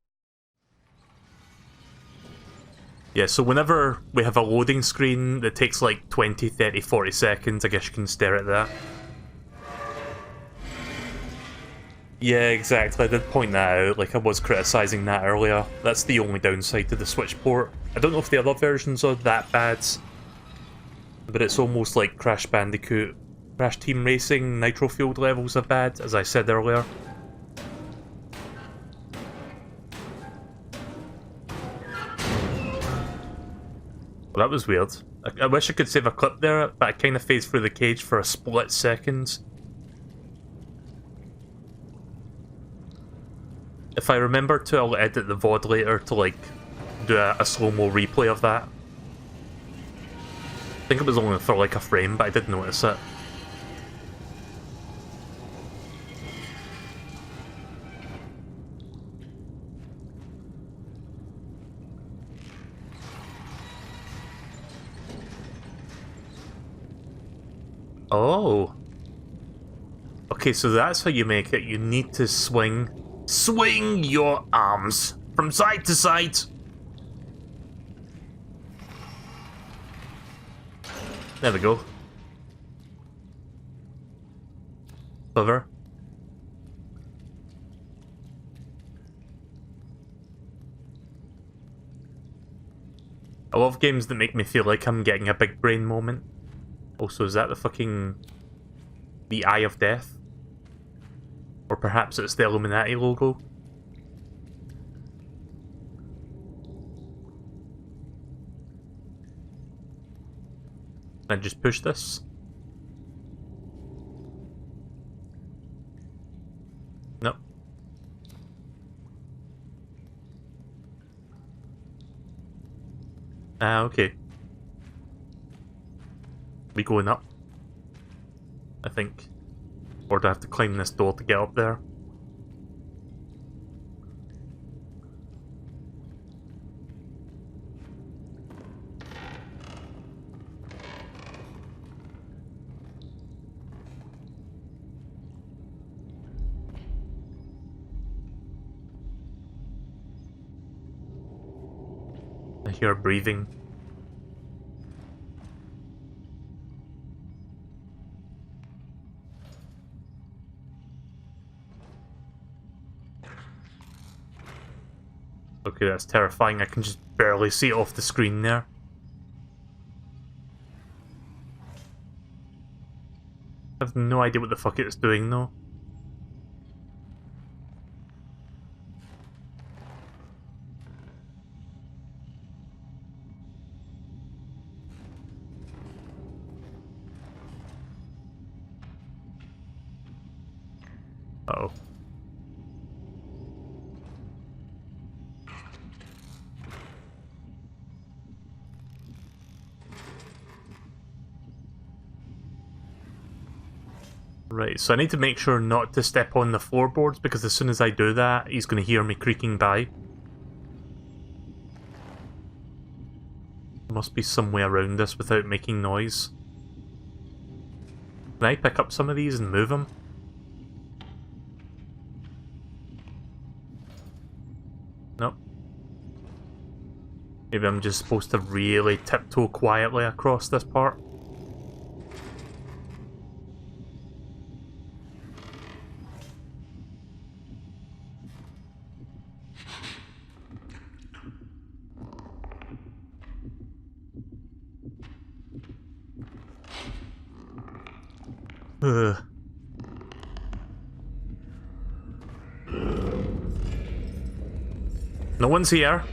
Yeah, so whenever we have a loading screen that takes like 20, 30, 40 seconds, I guess you can stare at that. Yeah, exactly. I did point that out, like I was criticising that earlier. That's the only downside to the Switch port. I don't know if the other versions are that bad, but it's almost like Crash Bandicoot, Crash Team Racing, Nitro Fueled levels are bad, as I said earlier. Well, that was weird. I wish I could save a clip there, but I kind of phased through the cage for a split second. If I remember to, I'll edit the VOD later to, like, do a slow-mo replay of that. I think it was only for, like, a frame, but I did notice it. Oh. Okay, so that's how you make it. You need to swing your arms from side to side. There we go. Clever. I love games that make me feel like I'm getting a big brain moment. Also, is that the Eye of Death? Or perhaps it's the Illuminati logo? Can I just push this? Nope. Ah, okay. We going up? I think. Or do I have to climb this door to get up there? I hear breathing. Okay, that's terrifying. I can just barely see it off the screen there. I have no idea what the fuck it's doing though. Uh-oh. Right, so I need to make sure not to step on the floorboards, because as soon as I do that, he's going to hear me creaking by. There must be some way around this without making noise. Can I pick up some of these and move them? Nope. Maybe I'm just supposed to really tiptoe quietly across this part. Ugh. No one's here.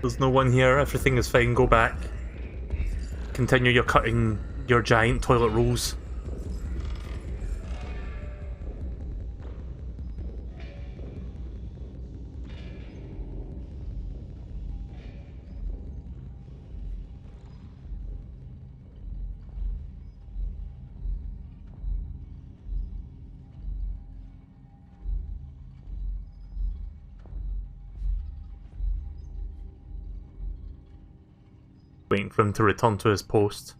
There's no one here. Everything is fine. Go back. Continue your cutting your giant toilet rolls. Waiting for him to return to his post.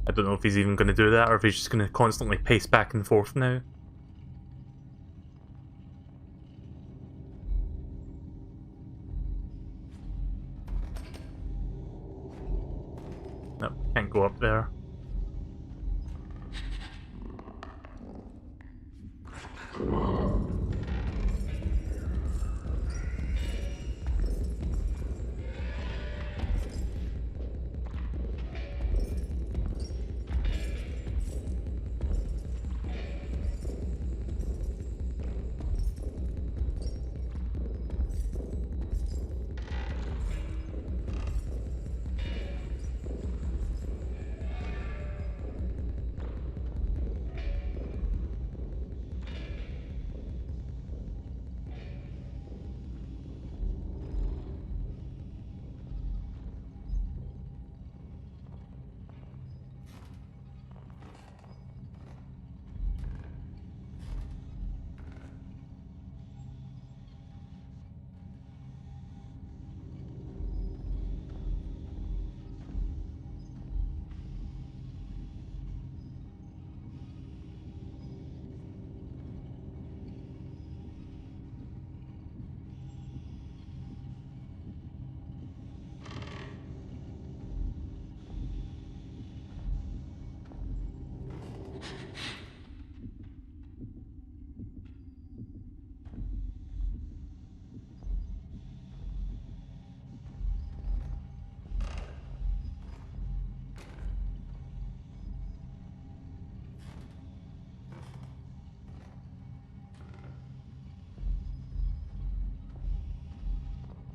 I don't know if he's even going to do that, or if he's just going to constantly pace back and forth now. Nope, can't go up there.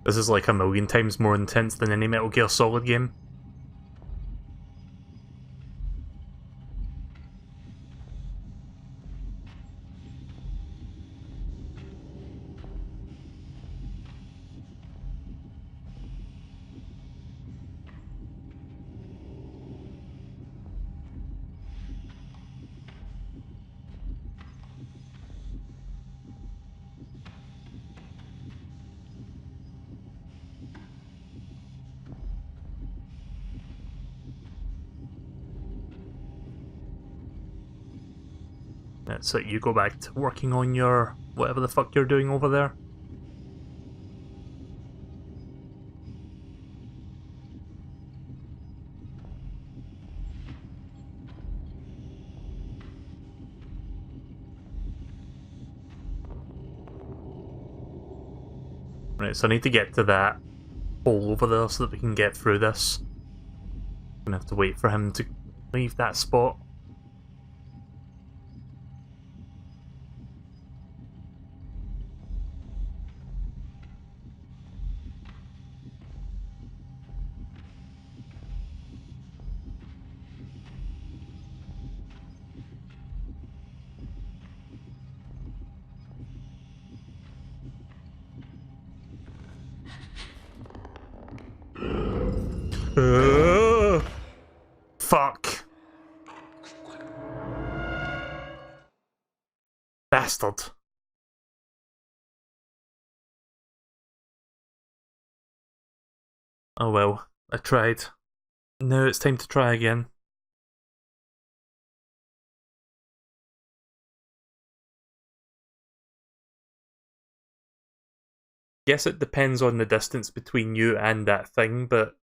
This is like a million times more intense than any Metal Gear Solid game. So you go back to working on your whatever the fuck you're doing over there. Right, so I need to get to that hole over there so that we can get through this. I'm gonna have to wait for him to leave that spot. Fuck. Bastard. Oh well, I tried. Now it's time to try again. Guess it depends on the distance between you and that thing, but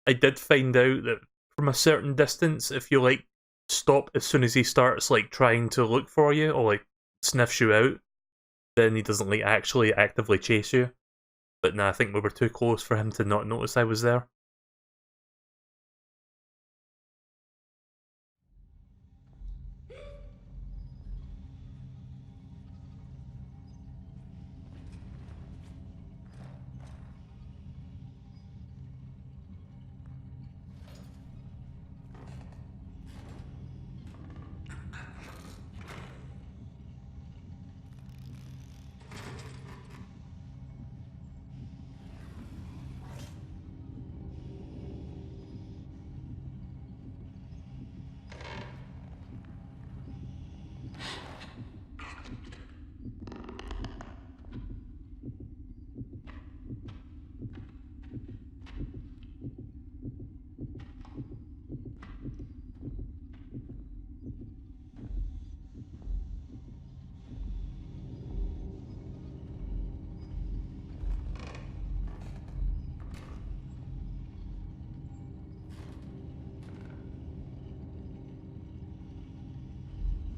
I did find out that from a certain distance, if you like stop as soon as he starts like trying to look for you or like sniffs you out, then he doesn't like actually actively chase you. But nah, I think we were too close for him to not notice I was there.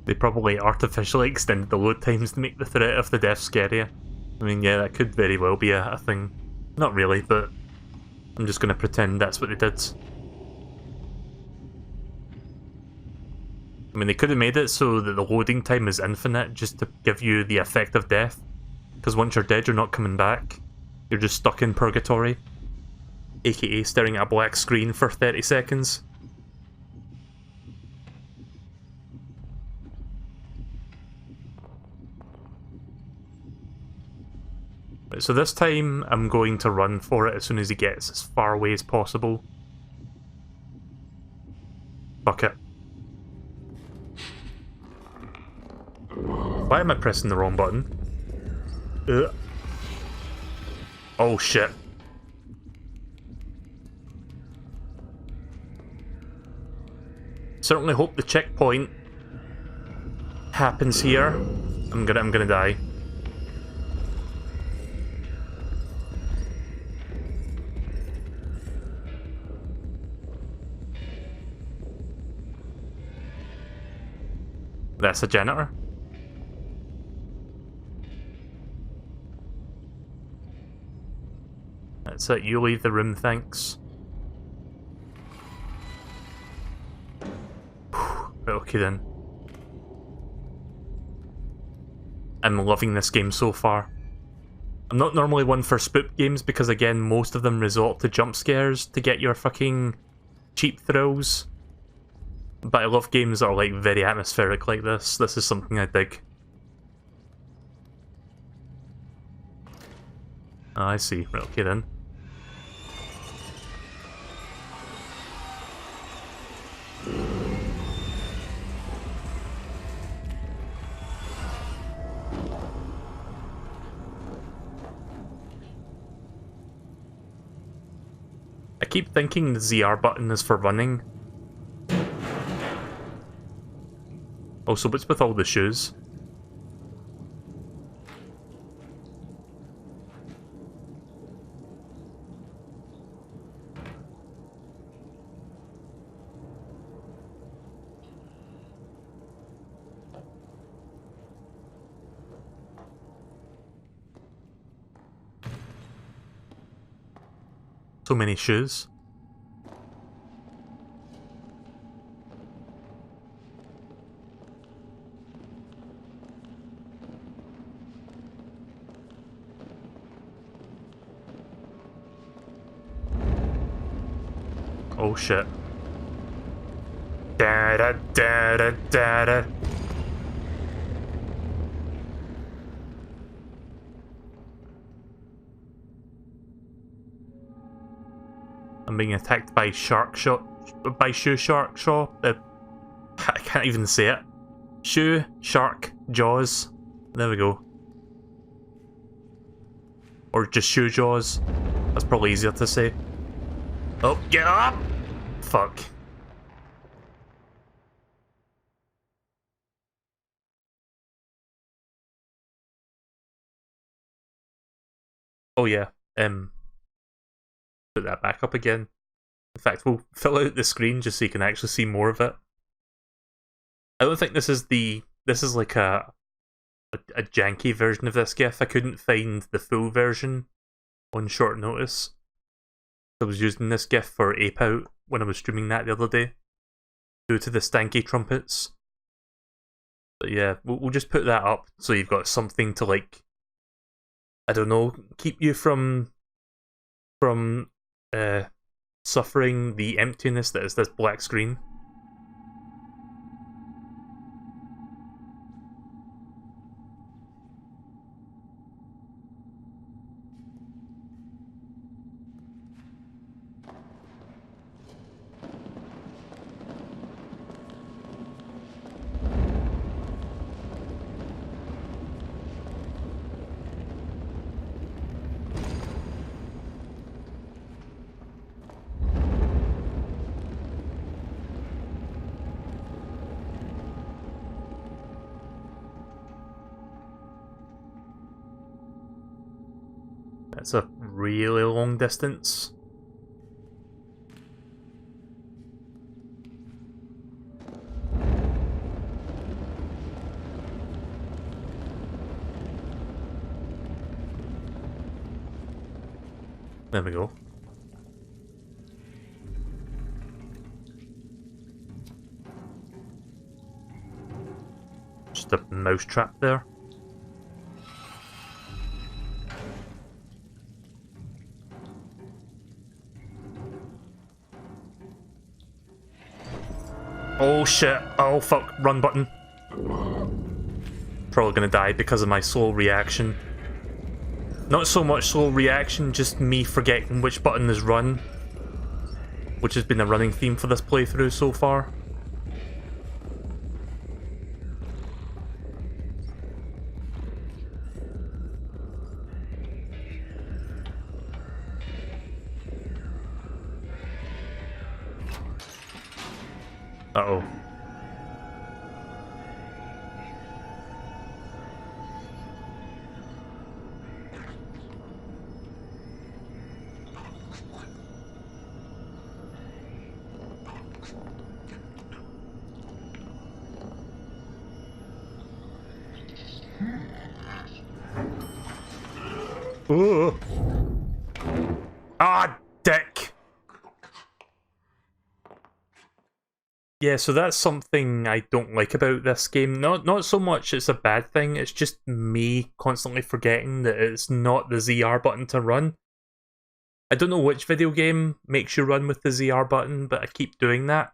They probably artificially extended the load times to make the threat of the death scarier. I mean, yeah, that could very well be a thing. Not really, but I'm just gonna pretend that's what they did. I mean, they could have made it so that the loading time is infinite just to give you the effect of death. Because once you're dead, you're not coming back. You're just stuck in purgatory. AKA staring at a black screen for 30 seconds. So this time, I'm going to run for it as soon as he gets as far away as possible. Fuck it. Why am I pressing the wrong button? Oh shit. Certainly hope the checkpoint happens here. I'm gonna die. That's a janitor. That's it, you leave the room, thanks. Okay then. I'm loving this game so far. I'm not normally one for spook games because, again, most of them resort to jump scares to get your fucking cheap thrills. But I love games that are, like, very atmospheric like this. This is something I dig. Oh, I see. Right, okay then. I keep thinking the ZR button is for running. Also, what's with all the shoes? So many shoes. Oh shit. Da da da da da da. I'm being attacked by shoe shark shaw. I can't even say it. Shoe shark jaws. There we go. Or just shoe jaws. That's probably easier to say. Oh, get up! Fuck. Oh yeah. Put that back up again. In fact, we'll fill out the screen just so you can actually see more of it. I don't think this is like a janky version of this GIF. I couldn't find the full version on short notice. I was using this GIF for Ape Out when I was streaming that the other day, due to the stanky trumpets. But yeah, we'll just put that up so you've got something to, like, I don't know, keep you from suffering the emptiness that is this black screen. That's a really long distance. There we go. Just a mouse trap there. Oh shit, oh fuck, run button. Probably gonna die because of my slow reaction. Not so much slow reaction, just me forgetting which button is run, which has been a running theme for this playthrough so far. Uh-oh. Ooh. Ah, dick. Yeah, so that's something I don't like about this game. Not so much it's a bad thing, it's just me constantly forgetting that it's not the ZR button to run. I don't know which video game makes you run with the ZR button, but I keep doing that.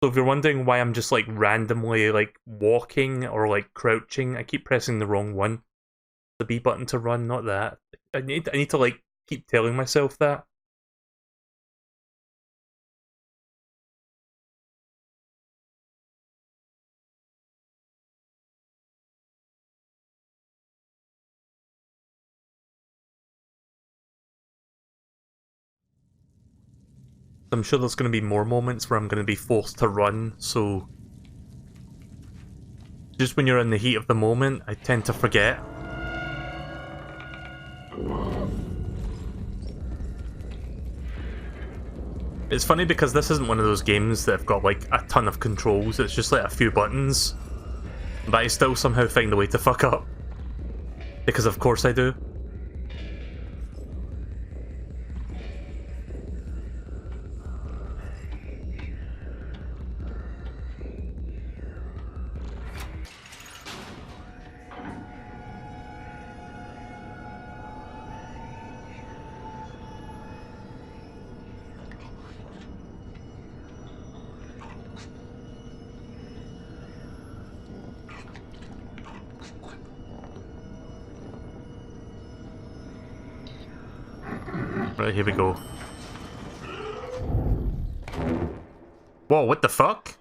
So if you're wondering why I'm just like randomly like walking or like crouching, I keep pressing the wrong one. The B button to run, not that. I need to like keep telling myself that. I'm sure there's going to be more moments where I'm going to be forced to run, so just when you're in the heat of the moment, I tend to forget. It's funny because this isn't one of those games that have got like a ton of controls, it's just like a few buttons. But I still somehow find a way to fuck up. Because of course I do. Right, here we go. Whoa, what the fuck?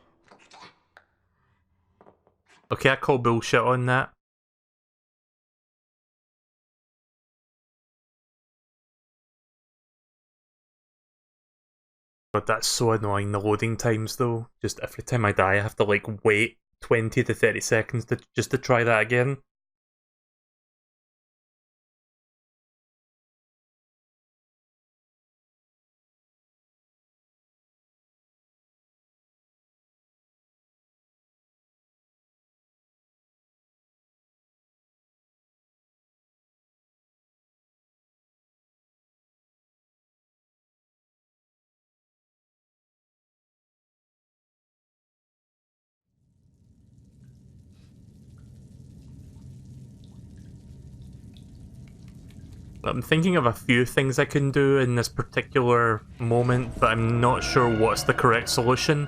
Okay, I call bullshit on that. But that's so annoying, the loading times though. Just every time I die I have to like wait 20 to 30 seconds just to try that again. I'm thinking of a few things I can do in this particular moment, but I'm not sure what's the correct solution.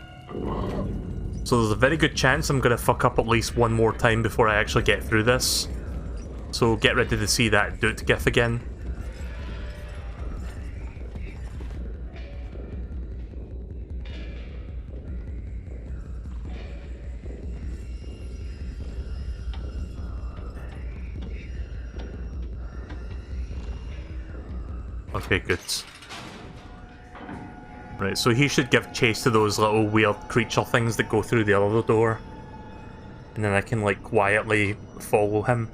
So there's a very good chance I'm going to fuck up at least one more time before I actually get through this. So get ready to see that doot gif again. Okay, good. Right, so he should give chase to those little weird creature things that go through the other door. And then I can, like, quietly follow him.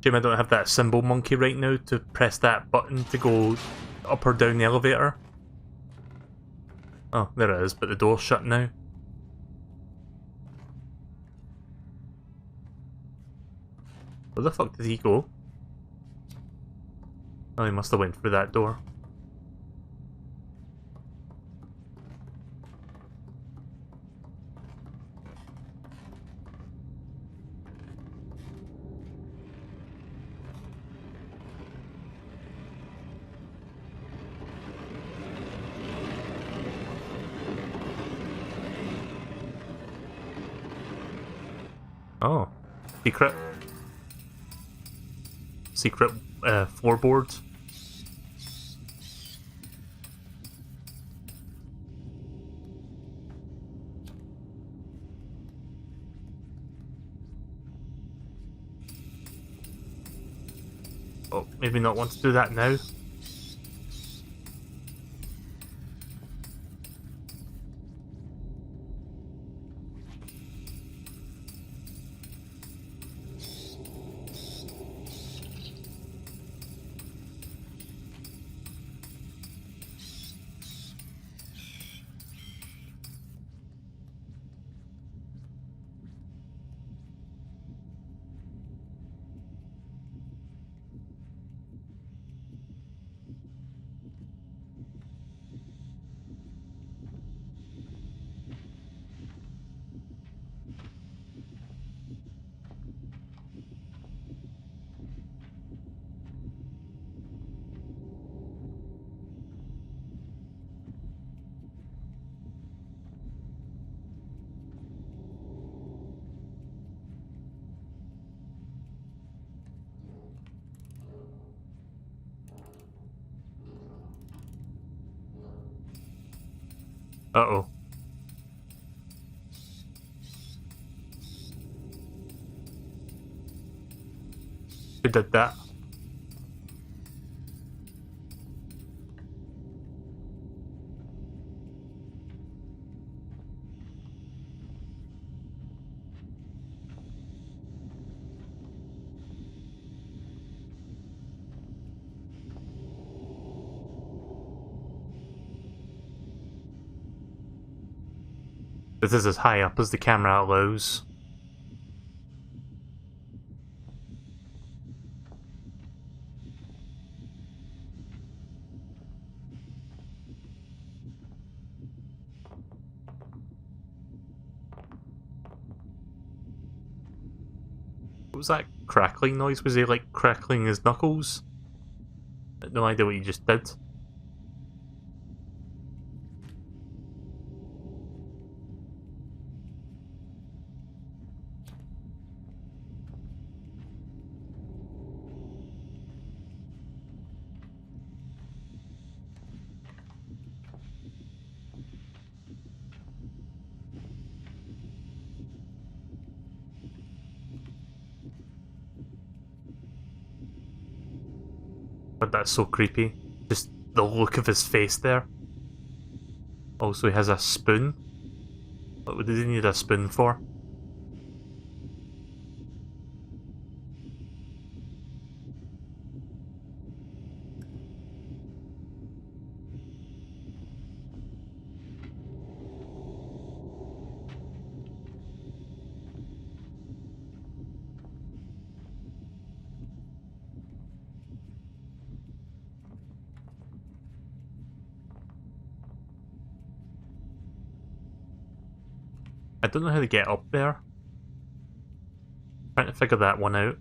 Shame I don't have that symbol monkey right now to press that button to go up or down the elevator. Oh, there it is, but the door's shut now. Where the fuck did he go? Oh, he must have went through that door. Oh, secret. Secret floorboards. Oh, maybe not want to do that now. Uh-oh. Who did that? This is as high up as the camera allows. What was that crackling noise? Was he like crackling his knuckles? I had no idea what he just did. But that's so creepy. Just the look of his face there. Also, he has a spoon. What did he need a spoon for? I don't know how to get up there. Trying to figure that one out.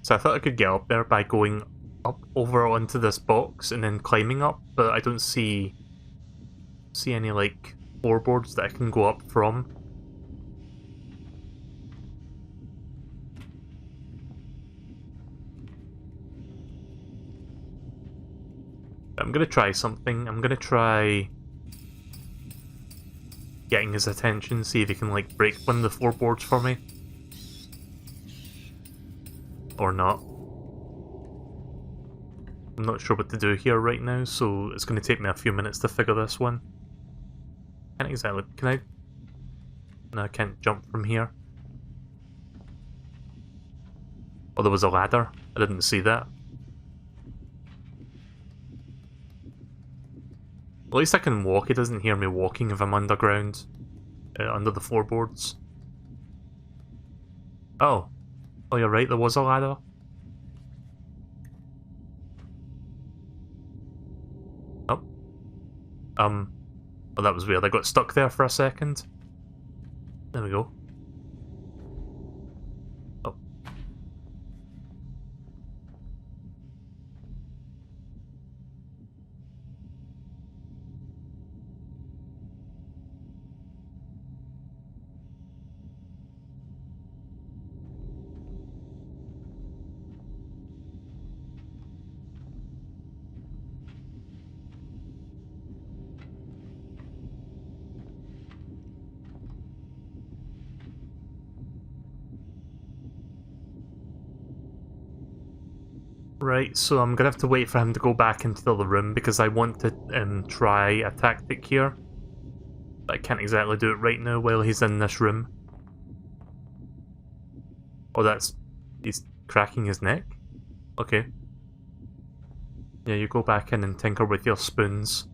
So I thought I could get up there by going up over onto this box and then climbing up, but I don't see any like floorboards that I can go up from. I'm gonna try something. I'm gonna try getting his attention, see if he can like break one of the floorboards for me. Or not. I'm not sure what to do here right now, so it's going to take me a few minutes to figure this one. Can't exactly... Can I... No, I can't jump from here. Oh, there was a ladder. I didn't see that. At least I can walk. He doesn't hear me walking if I'm underground. Under the floorboards. Oh. Oh, you're right, there was a ladder. Oh. Oh, that was weird. I got stuck there for a second. There we go. Oh. Right, so I'm gonna have to wait for him to go back into the other room because I want to try a tactic here. But I can't exactly do it right now while he's in this room. Oh, that's... he's cracking his neck? Okay. Yeah, you go back in and tinker with your spoons.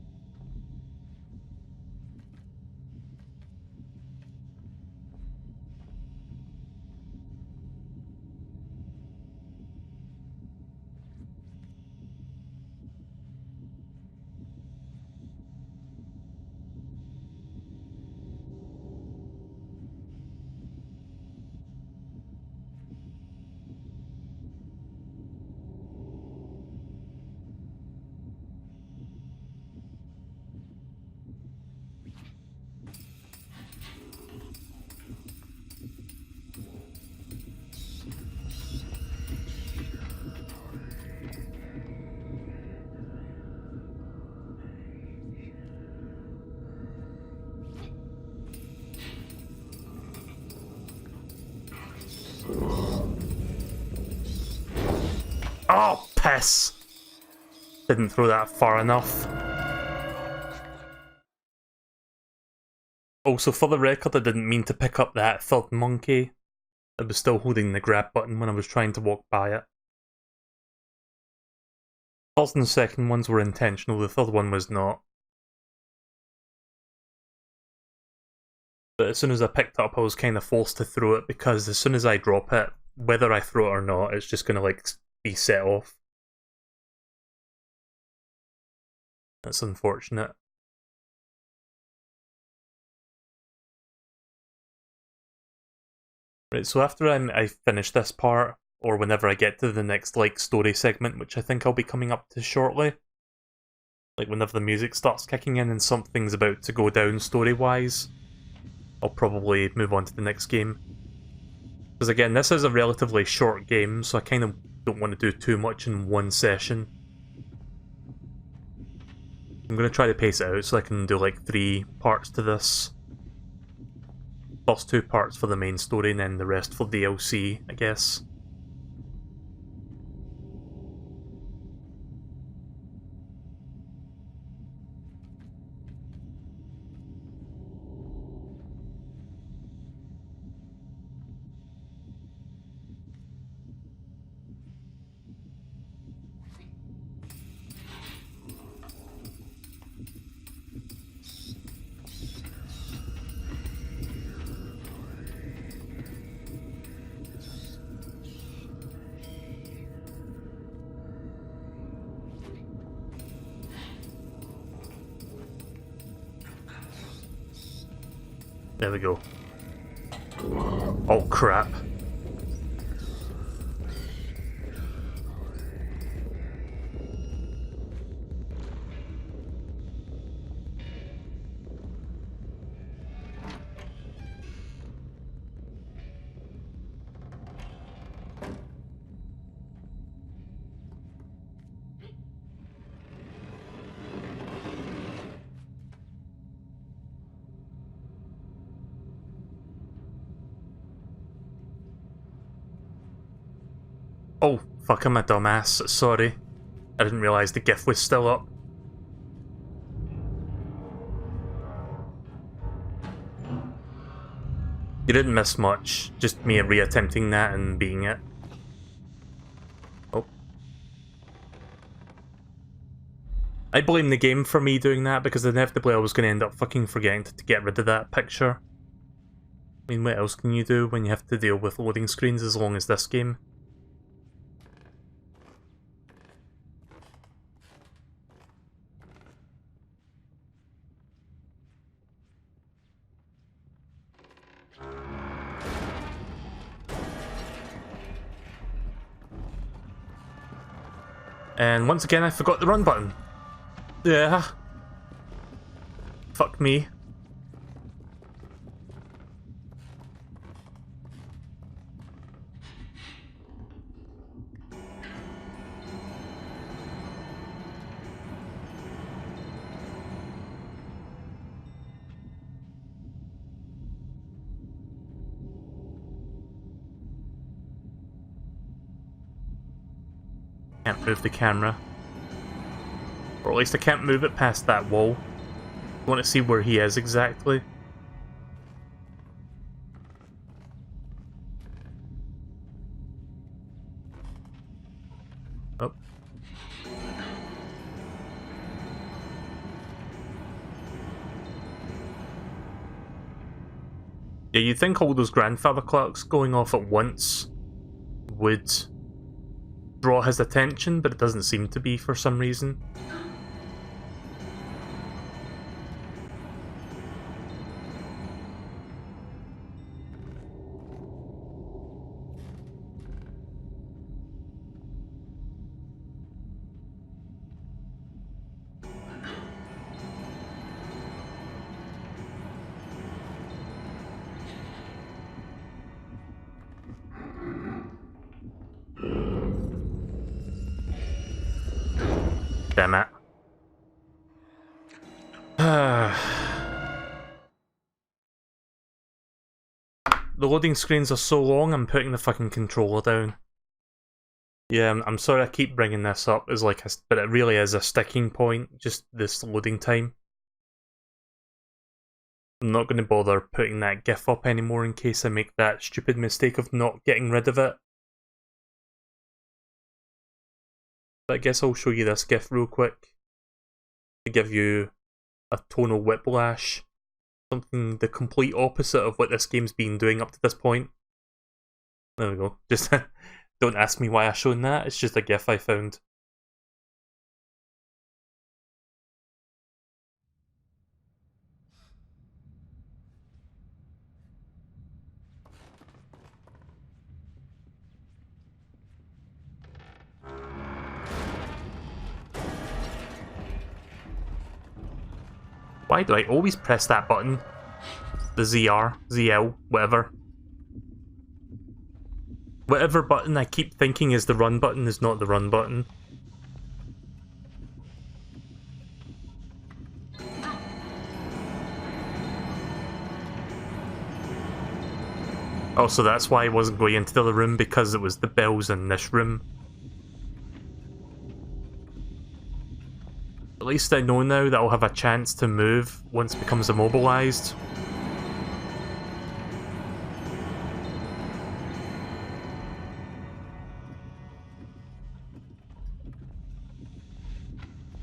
Oh, piss! Didn't throw that far enough. Also, for the record, I didn't mean to pick up that third monkey. I was still holding the grab button when I was trying to walk by it. First and second ones were intentional, the third one was not. But as soon as I picked it up, I was kind of forced to throw it, because as soon as I drop it, whether I throw it or not, it's just gonna like be set off. That's unfortunate. Right, so after I finish this part, or whenever I get to the next like story segment, which I think I'll be coming up to shortly, like whenever the music starts kicking in and something's about to go down story-wise, I'll probably move on to the next game. Because again, this is a relatively short game, so I kind of don't want to do too much in one session. I'm going to try to pace it out so I can do like 3 parts to this. First 2 parts for the main story and then the rest for DLC, I guess. There we go. Oh crap. Oh, fuck, I'm a dumbass. Sorry. I didn't realise the GIF was still up. You didn't miss much, just me reattempting that and beating it. Oh. I blame the game for me doing that, because inevitably I was going to end up fucking forgetting to get rid of that picture. I mean, what else can you do when you have to deal with loading screens as long as this game? And once again, I forgot the run button. Yeah. Fuck me. Can't move the camera. Or at least I can't move it past that wall. I want to see where he is exactly. Oh. Yeah, you'd think all those grandfather clocks going off at once would draw his attention, but it doesn't seem to be for some reason. Damn it. The loading screens are so long, I'm putting the fucking controller down. Yeah, I'm sorry I keep bringing this up as like but it really is a sticking point, just this loading time. I'm not going to bother putting that GIF up anymore in case I make that stupid mistake of not getting rid of it. But I guess I'll show you this GIF real quick to give you a tonal whiplash. Something the complete opposite of what this game's been doing up to this point. There we go. Just don't ask me why I shown that, it's just a GIF I found. Why do I always press that button? The ZR, ZL, whatever. Whatever button I keep thinking is the run button is not the run button. Also, that's why I wasn't going into the other room, because it was the bells in this room. At least I know now that I'll have a chance to move once it becomes immobilized.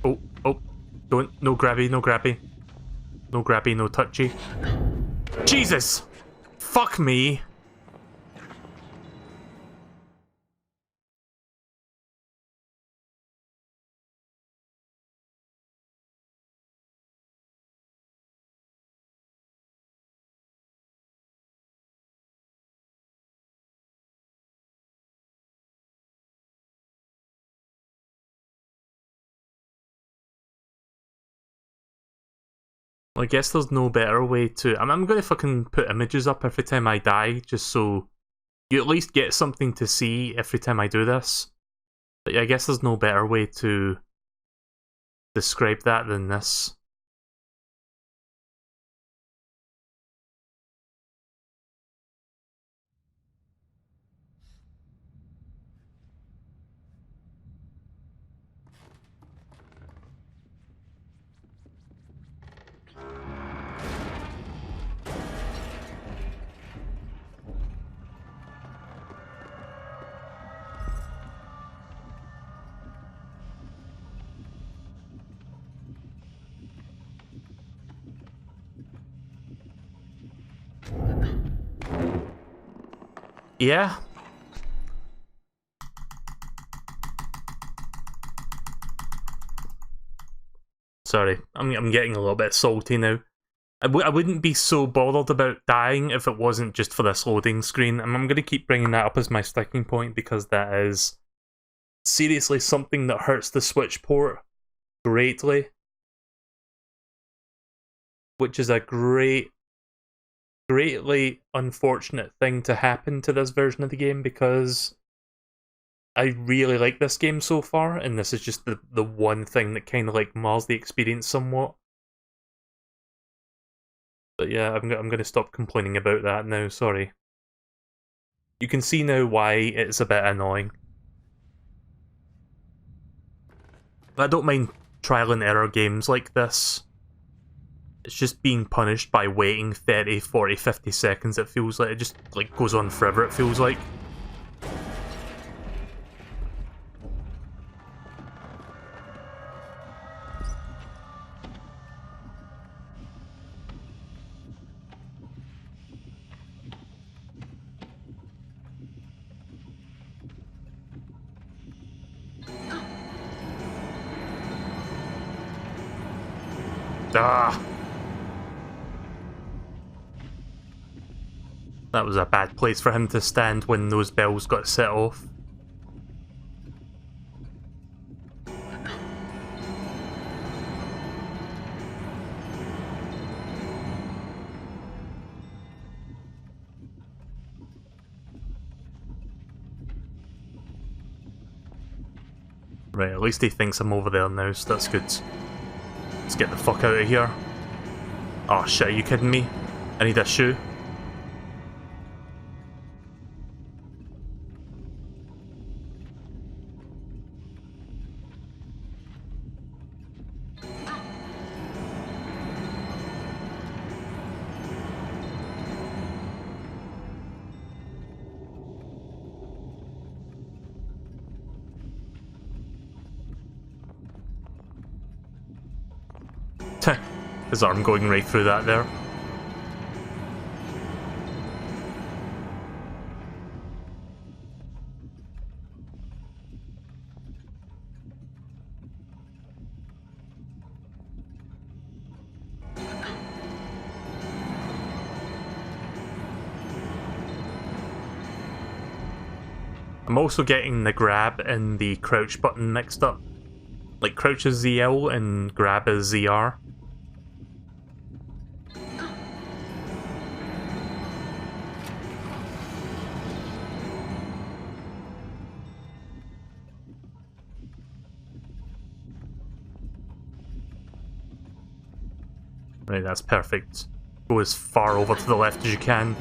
Oh, don't, no grabby, no grabby. No grabby, no touchy. Jesus! Fuck me! I guess there's no better way to... I'm gonna fucking put images up every time I die, just so you at least get something to see every time I do this. But yeah, I guess there's no better way to describe that than this. Yeah. Sorry, I'm getting a little bit salty now. I wouldn't be so bothered about dying if it wasn't just for this loading screen. I'm going to keep bringing that up as my sticking point because that is seriously something that hurts the Switch port greatly. Which is a greatly unfortunate thing to happen to this version of the game because I really like this game so far, and this is just the one thing that kind of like mars the experience somewhat. But yeah, I'm going to stop complaining about that now, sorry. You can see now why it's a bit annoying. I don't mind trial and error games like this. It's just being punished by waiting 30, 40, 50 seconds, it feels like. It just like goes on forever, it feels like. Ah! That was a bad place for him to stand when those bells got set off. Right, at least he thinks I'm over there now, so that's good. Let's get the fuck out of here. Oh shit, are you kidding me? I need a shoe. His arm going right through that there. I'm also getting the grab and the crouch button mixed up. Like, crouch is ZL and grab is ZR. Right, that's perfect. Go as far over to the left as you can,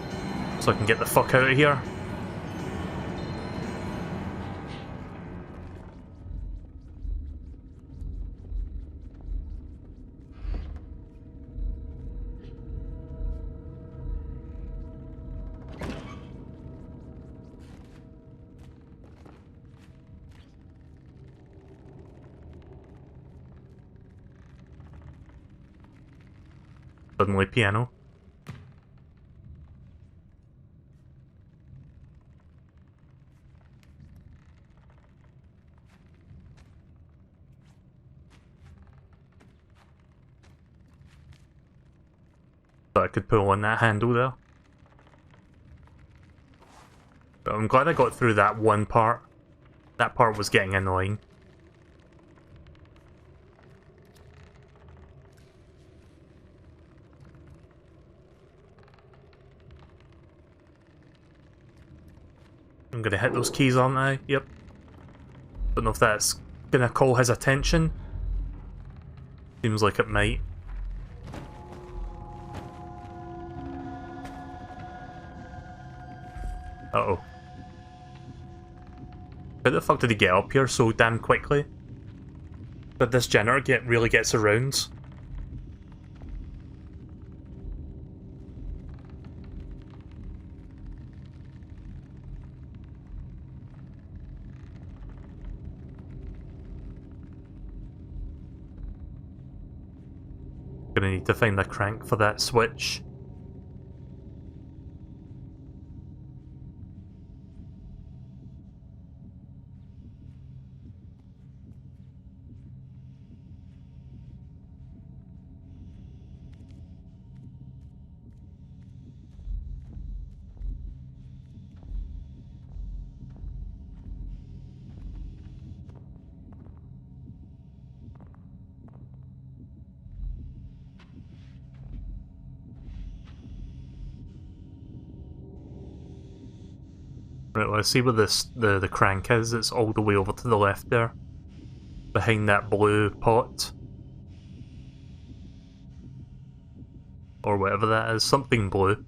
so I can get the fuck out of here. Suddenly piano. But I could pull on that handle there. But I'm glad I got through that one part. That part was getting annoying. I'm gonna hit those keys, aren't I? Yep. Don't know if that's gonna call his attention. Seems like it might. Uh-oh. How the fuck did he get up here so damn quickly? But this janitor really gets around. Gonna need to find the crank for that switch. Right, let's see where the crank is. It's all the way over to the left there. Behind that blue pot. Or whatever that is. Something blue.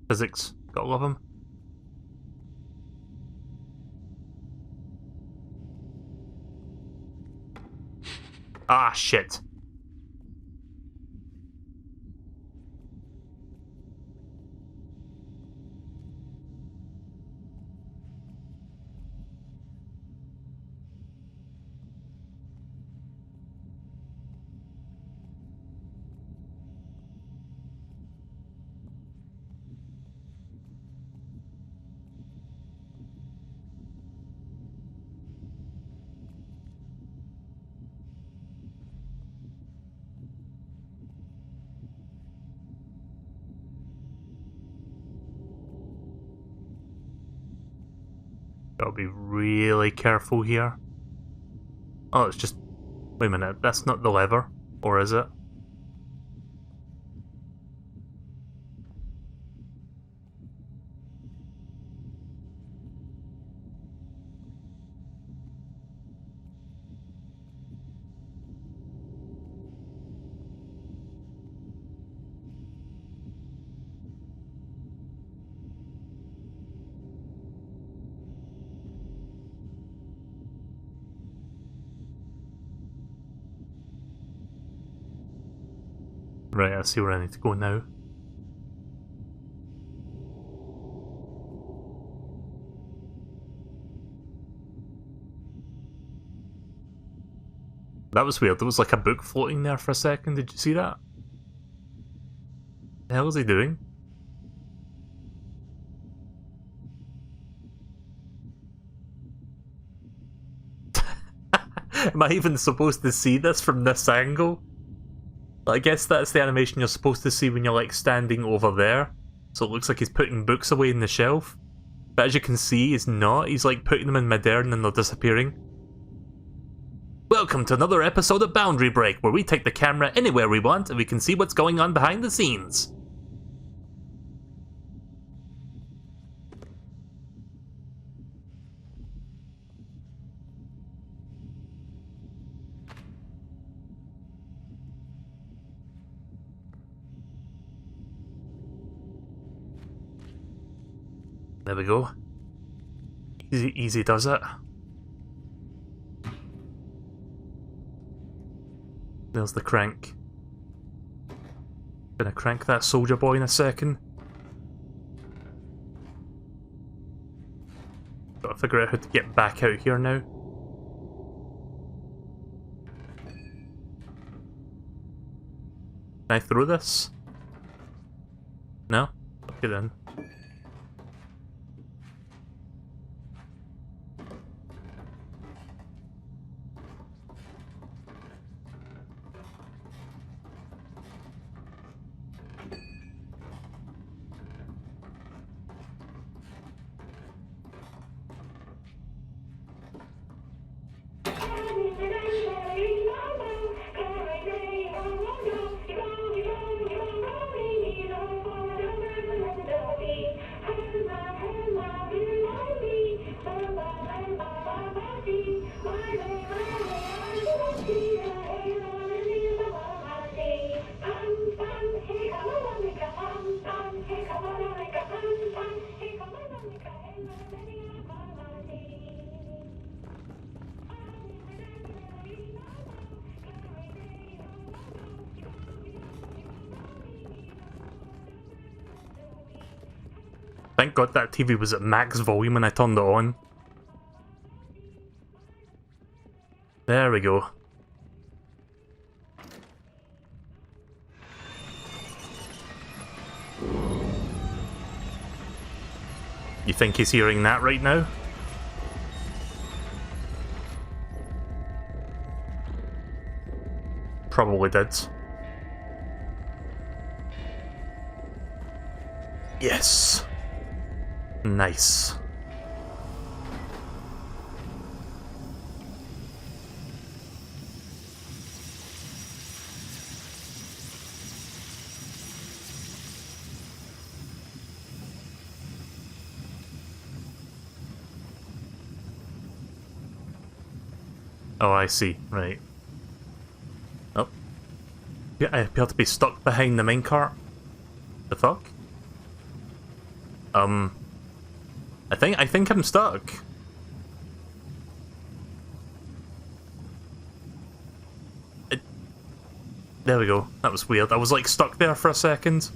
Physics. Gotta love him. Ah, shit. Gotta be really careful here. Oh, it's just... Wait a minute, that's not the lever. Or is it? Right, I see where I need to go now. That was weird. There was like a book floating there for a second. Did you see that? The hell is he doing? Am I even supposed to see this from this angle? I guess that's the animation you're supposed to see when you're like standing over there. So it looks like he's putting books away in the shelf. But as you can see, he's not. He's like putting them in midair and then they're disappearing. Welcome to another episode of Boundary Break, where we take the camera anywhere we want and we can see what's going on behind the scenes. There we go. Easy does it. There's the crank. Gonna crank that soldier boy in a second. Gotta figure out how to get back out here now. Can I throw this? No? Okay then. Thank God that TV was at max volume when I turned it on. There we go. You think he's hearing that right now? Probably did. Yes. Nice. Oh, I see. Right. Oh. Yeah, I appear to be stuck behind the minecart. The fuck? I think I'm stuck. There we go. That was weird. I was like stuck there for a second.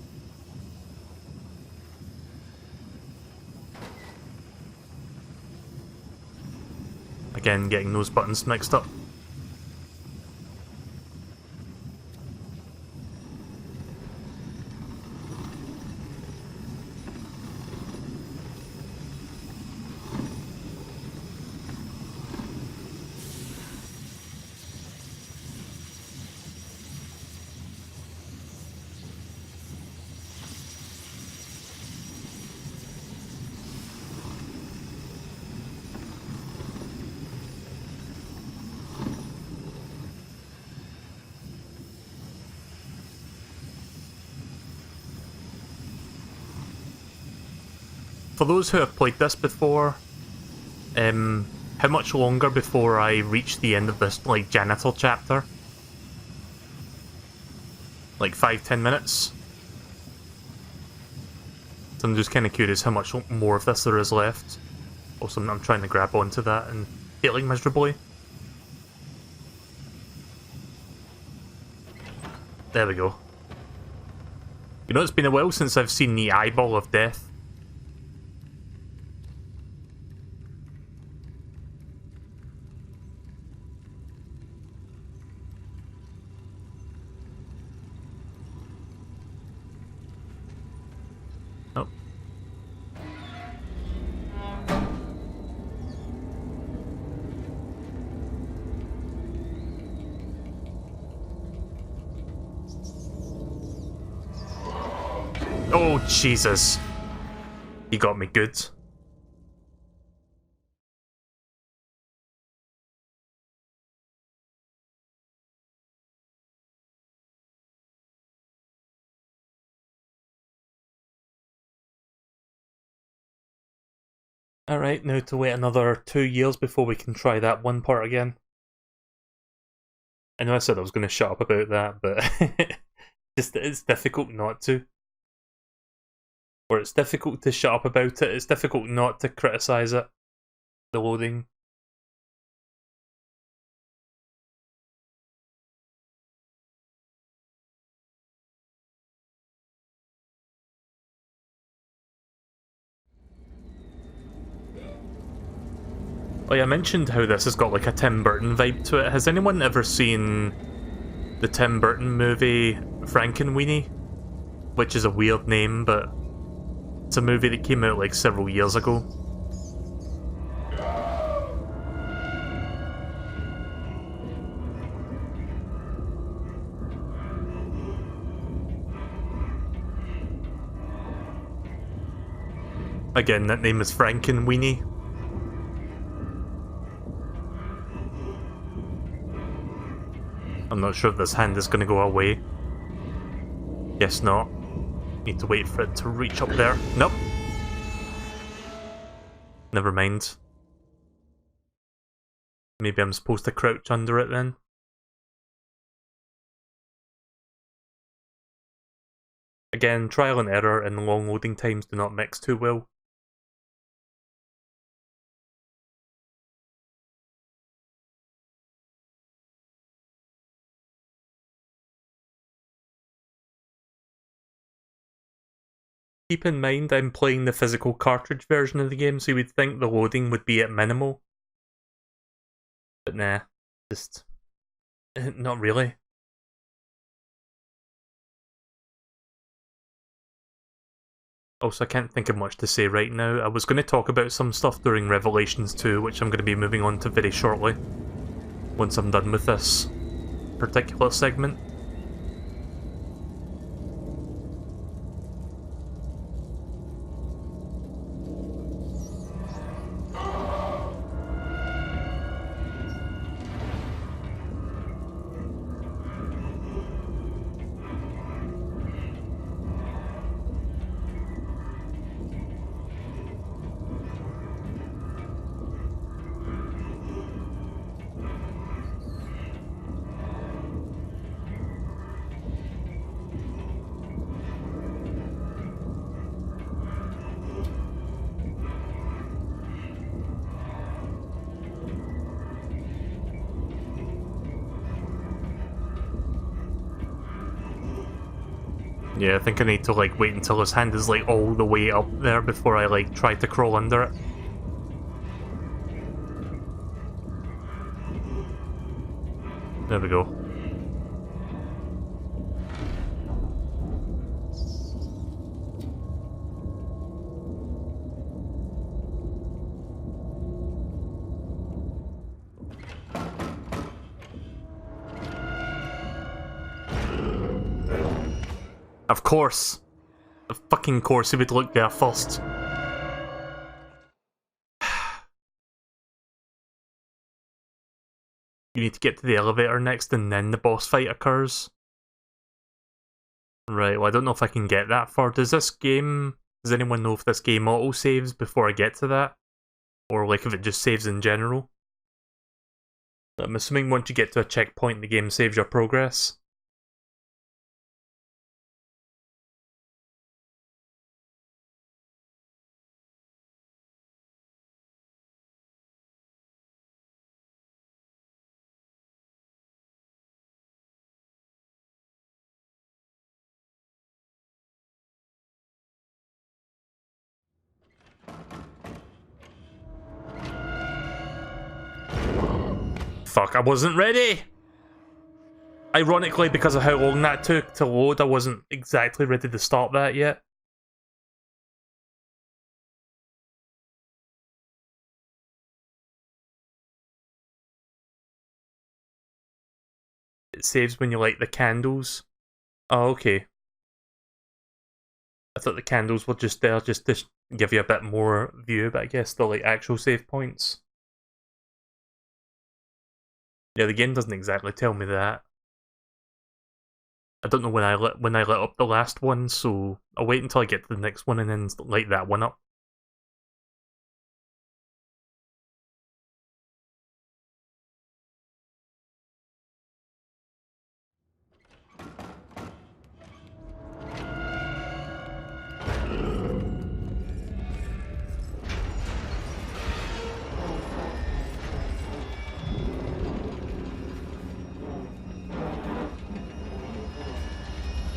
Again, getting those buttons mixed up. For those who have played this before, how much longer before I reach the end of this, like, Janitor chapter? Like 5-10 minutes? So I'm just kind of curious how much more of this there is left. Also, I'm trying to grab onto that and failing miserably. There we go. You know, it's been a while since I've seen the Eyeball of Death. Oh. Oh, Jesus. He got me good. Alright, now to wait another 2 years before we can try that one part again. I know I said I was going to shut up about that, but it's difficult not to. Or it's difficult to shut up about it, it's difficult not to criticise it. The loading. Oh yeah, I mentioned how this has got like a Tim Burton vibe to it. Has anyone ever seen the Tim Burton movie Frankenweenie? Which is a weird name, but it's a movie that came out like several years ago. Again, that name is Frankenweenie. I'm not sure if this hand is going to go away. Guess not. Need to wait for it to reach up there. Nope. Never mind. Maybe I'm supposed to crouch under it then. Again, trial and error and long loading times do not mix too well. Keep in mind I'm playing the physical cartridge version of the game, so you would think the loading would be at minimal. But nah, just... not really. Also, I can't think of much to say right now. I was going to talk about some stuff during Revelations 2, which I'm going to be moving on to very shortly, once I'm done with this particular segment. Yeah, I think I need to like wait until his hand is like all the way up there before I like try to crawl under it. There we go. Of course. Of fucking course he would look there first. You need to get to the elevator next and then the boss fight occurs. Right, well I don't know if I can get that far. Does anyone know if this game auto-saves before I get to that? Or like if it just saves in general? I'm assuming once you get to a checkpoint the game saves your progress. Fuck, I wasn't ready! Ironically, because of how long that took to load, I wasn't exactly ready to start that yet. It saves when you light the candles. Oh, okay. I thought the candles were just there just to give you a bit more view, but I guess they're like actual save points. Yeah, the game doesn't exactly tell me that. I don't know when I lit up the last one, so I'll wait until I get to the next one and then light that one up.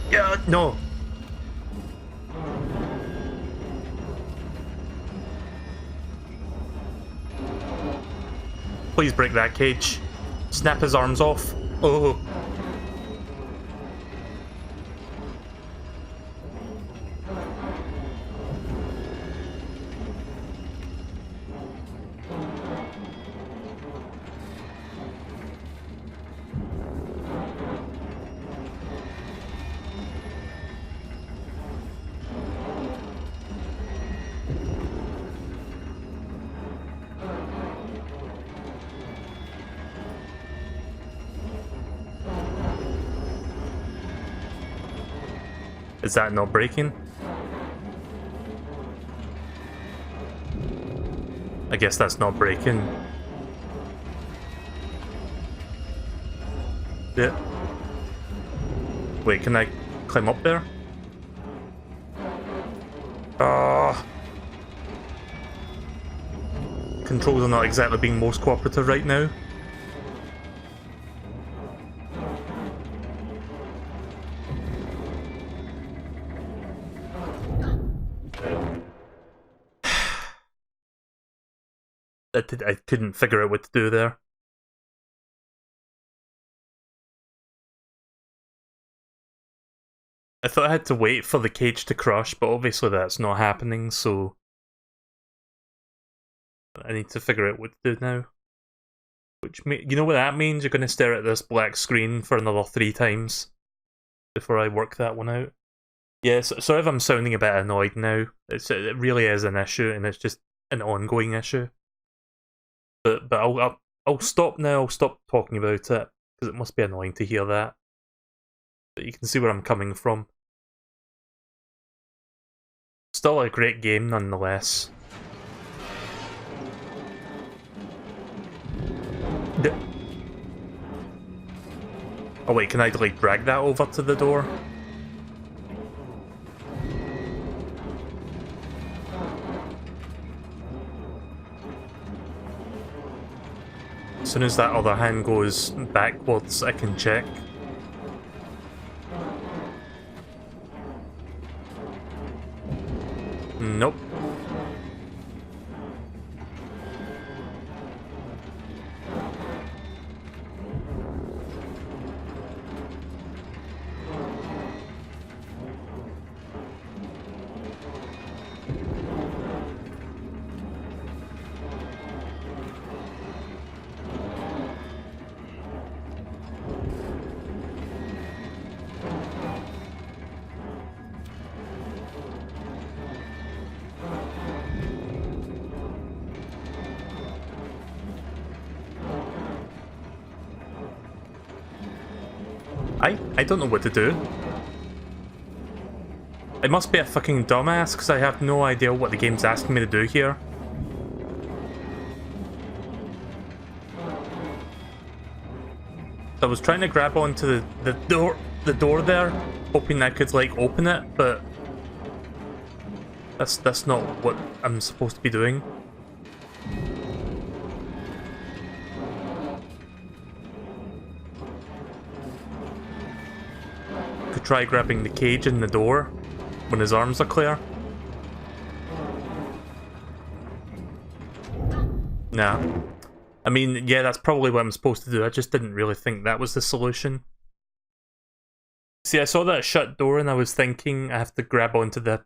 Yeah, no. Please break that cage. Snap his arms off. Oh. Is that not breaking? I guess that's not breaking. Yeah. Wait, can I climb up there? Ah. Controls are not exactly being most cooperative right now. I couldn't figure out what to do there. I thought I had to wait for the cage to crush, but obviously that's not happening, so I need to figure out what to do now. You know what that means? You're going to stare at this black screen for another 3 times before I work that one out. Yes, yeah, sorry if I'm sounding a bit annoyed now. It really is an issue, and it's just an ongoing issue. But I'll stop now. I'll stop talking about it because it must be annoying to hear that. But you can see where I'm coming from. Still a great game nonetheless. Oh wait, can I like drag that over to the door? As soon as that other hand goes backwards, I can check. Nope. I don't know what to do. I must be a fucking dumbass because I have no idea what the game's asking me to do here. I was trying to grab onto the door there, hoping I could like open it, but that's not what I'm supposed to be doing. Could try grabbing the cage in the door when his arms are clear. Nah. I mean, yeah, that's probably what I'm supposed to do. I just didn't really think that was the solution. See, I saw that shut door and I was thinking I have to grab onto the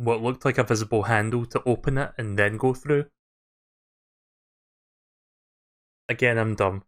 what looked like a visible handle to open it and then go through. Again, I'm dumb.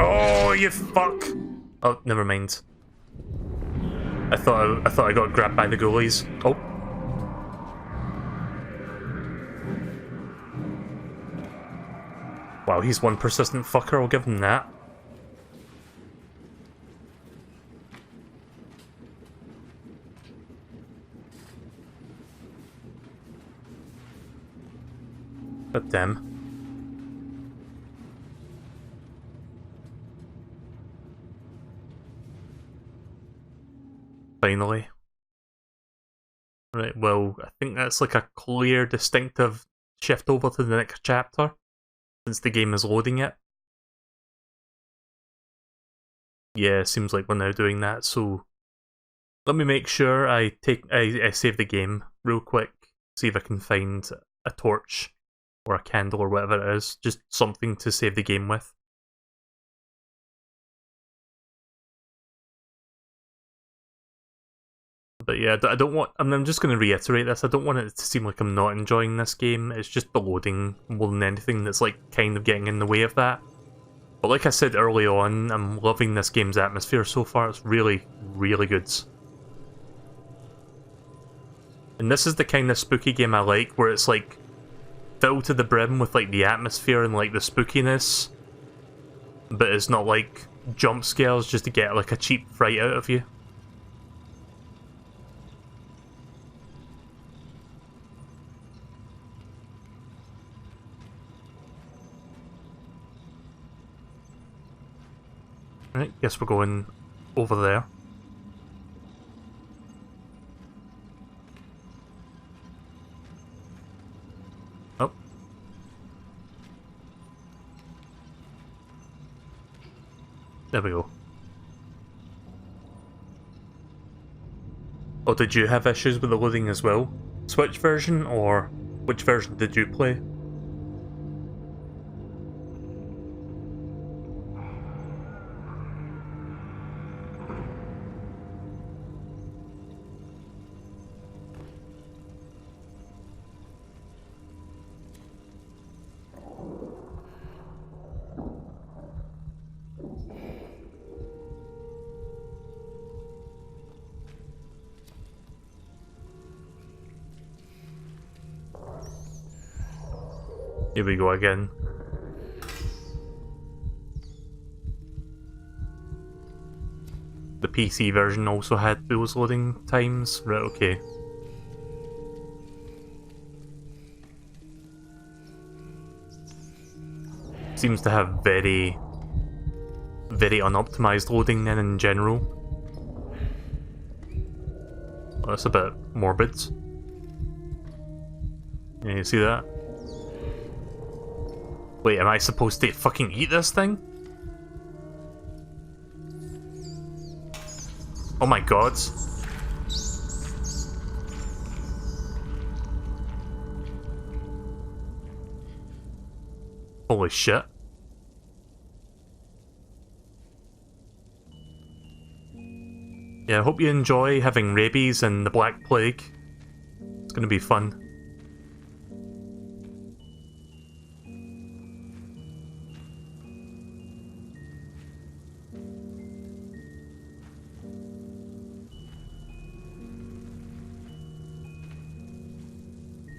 Oh, you fuck! Oh, never mind. I thought I got grabbed by the ghoulies. Oh. Wow, he's one persistent fucker, I'll give him that. But damn. Finally. Right, well, I think that's like a clear, distinctive shift over to the next chapter, since the game is loading it. Yeah, seems like we're now doing that, so let me make sure I save the game real quick, see if I can find a torch or a candle or whatever it is, just something to save the game with. But yeah, I don't want, I'm just going to reiterate this, I don't want it to seem like I'm not enjoying this game, it's just the loading more than anything that's like kind of getting in the way of that. But like I said early on, I'm loving this game's atmosphere so far, it's really, really good. And this is the kind of spooky game I like, where it's like filled to the brim with like the atmosphere and like the spookiness, but it's not like jump scares just to get like a cheap fright out of you. Right, guess we're going over there. Oh. There we go. Oh, did you have issues with the loading as well? Switch version, or which version did you play? Here we go again. The PC version also had those loading times. Right, okay. Seems to have very unoptimized loading then in general. Oh, that's a bit morbid. Yeah, you see that? Wait, am I supposed to fucking eat this thing? Oh my god. Holy shit. Yeah, I hope you enjoy having rabies and the Black Plague. It's gonna be fun.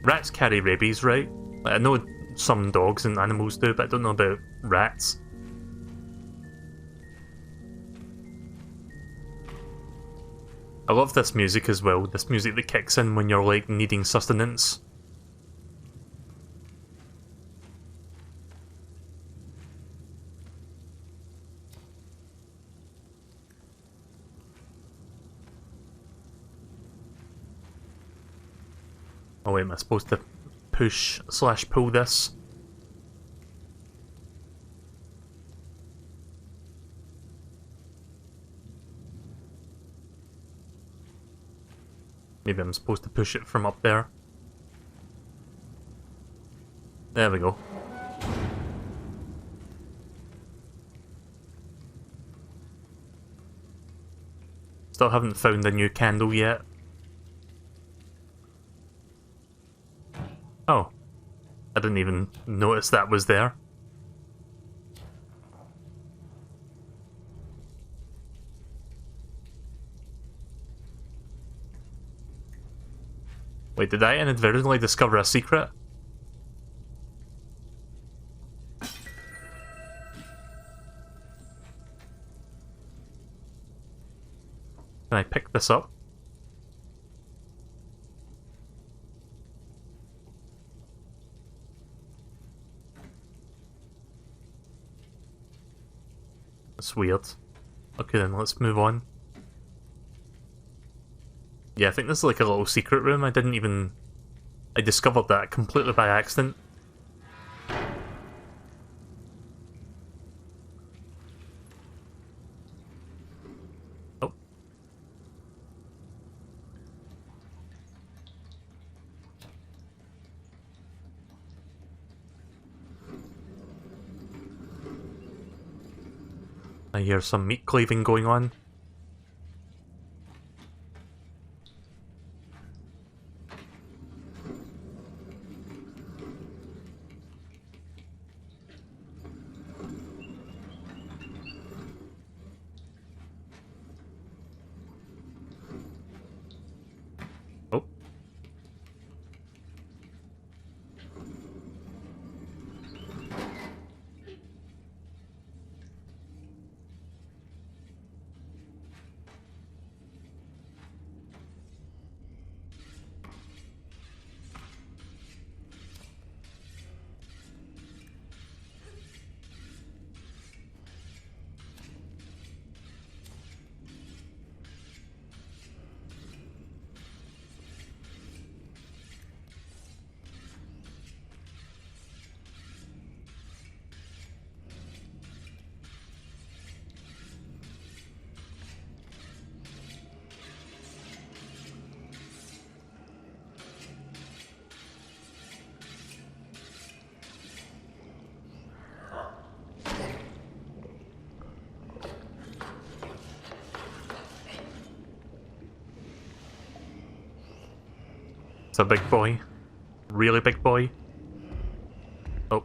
Rats carry rabies, right? Like, I know some dogs and animals do, but I don't know about rats. I love this music as well, this music that kicks in when you're like needing sustenance. Oh wait, am I supposed to push/pull this? Maybe I'm supposed to push it from up there. There we go. Still haven't found a new candle yet. Oh. I didn't even notice that was there. Wait, did I inadvertently discover a secret? Can I pick this up? That's weird. Okay then, let's move on. Yeah, I think this is like a little secret room. I discovered that completely by accident. Oh. I hear some meat cleaving going on. Oh. It's a big boy. Really big boy. Oh.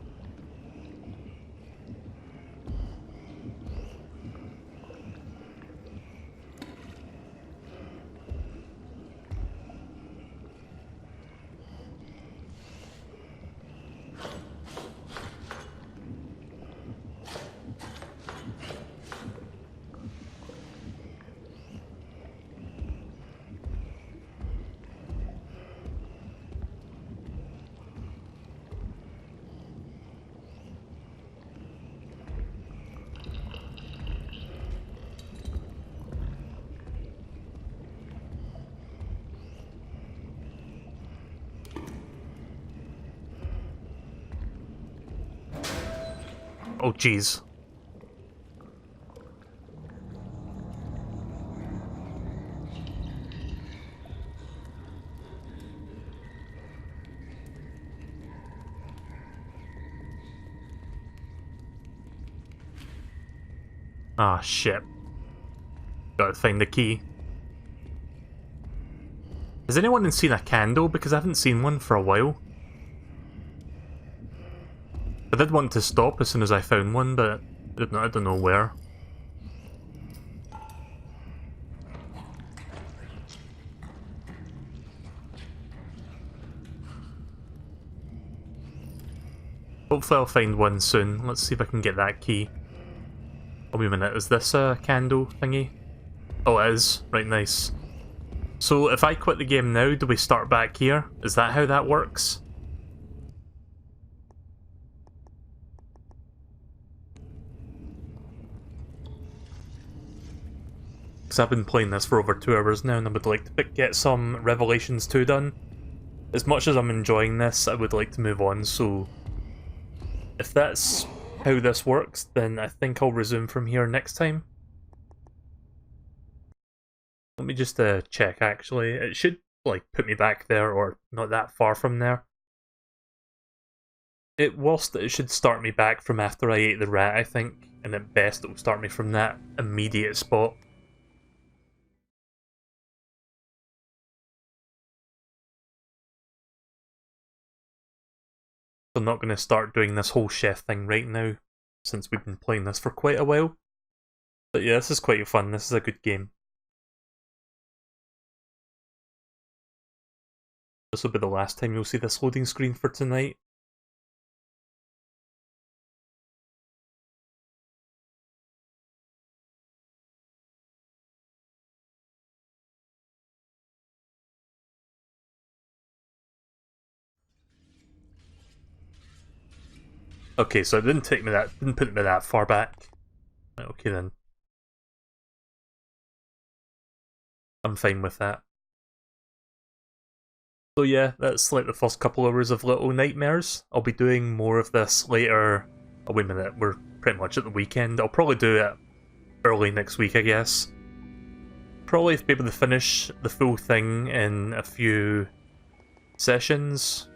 Oh, jeez. Ah, shit. Gotta find the key. Has anyone seen a candle? Because I haven't seen one for a while. I did want to stop as soon as I found one, but I don't know where. hopefully I'll find one soon. Let's see if I can get that key. Oh, wait a minute, is this a candle thingy? Oh, it is. Right, nice. So, if I quit the game now, do we start back here? Is that how that works? Because I've been playing this for over 2 hours now, and I would like to get some Revelations 2 done. As much as I'm enjoying this, I would like to move on, so... if that's how this works, then I think I'll resume from here next time. Let me just check, actually. It should, like, put me back there, or not that far from there. Whilst it should start me back from after I ate the rat, I think, and at best it will start me from that immediate spot. I'm not going to start doing this whole chef thing right now, since we've been playing this for quite a while. But yeah, this is quite fun, this is a good game. This will be the last time you'll see this loading screen for tonight. Okay, so it didn't put me that far back. Okay then. I'm fine with that. So yeah, that's like the first couple hours of Little Nightmares. I'll be doing more of this later. Oh, wait a minute, we're pretty much at the weekend. I'll probably do it early next week, I guess. Probably be able to finish the full thing in a few sessions.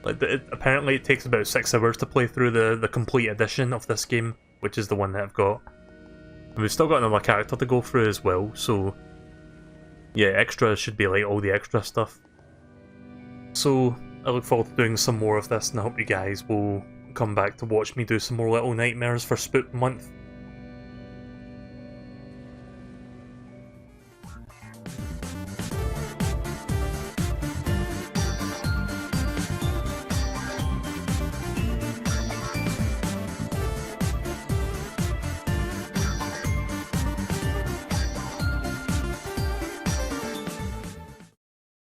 Like, apparently it takes about 6 hours to play through the complete edition of this game, which is the one that I've got. And we've still got another character to go through as well, so... yeah, extras should be like all the extra stuff. So, I look forward to doing some more of this, and I hope you guys will come back to watch me do some more Little Nightmares for Spook Month.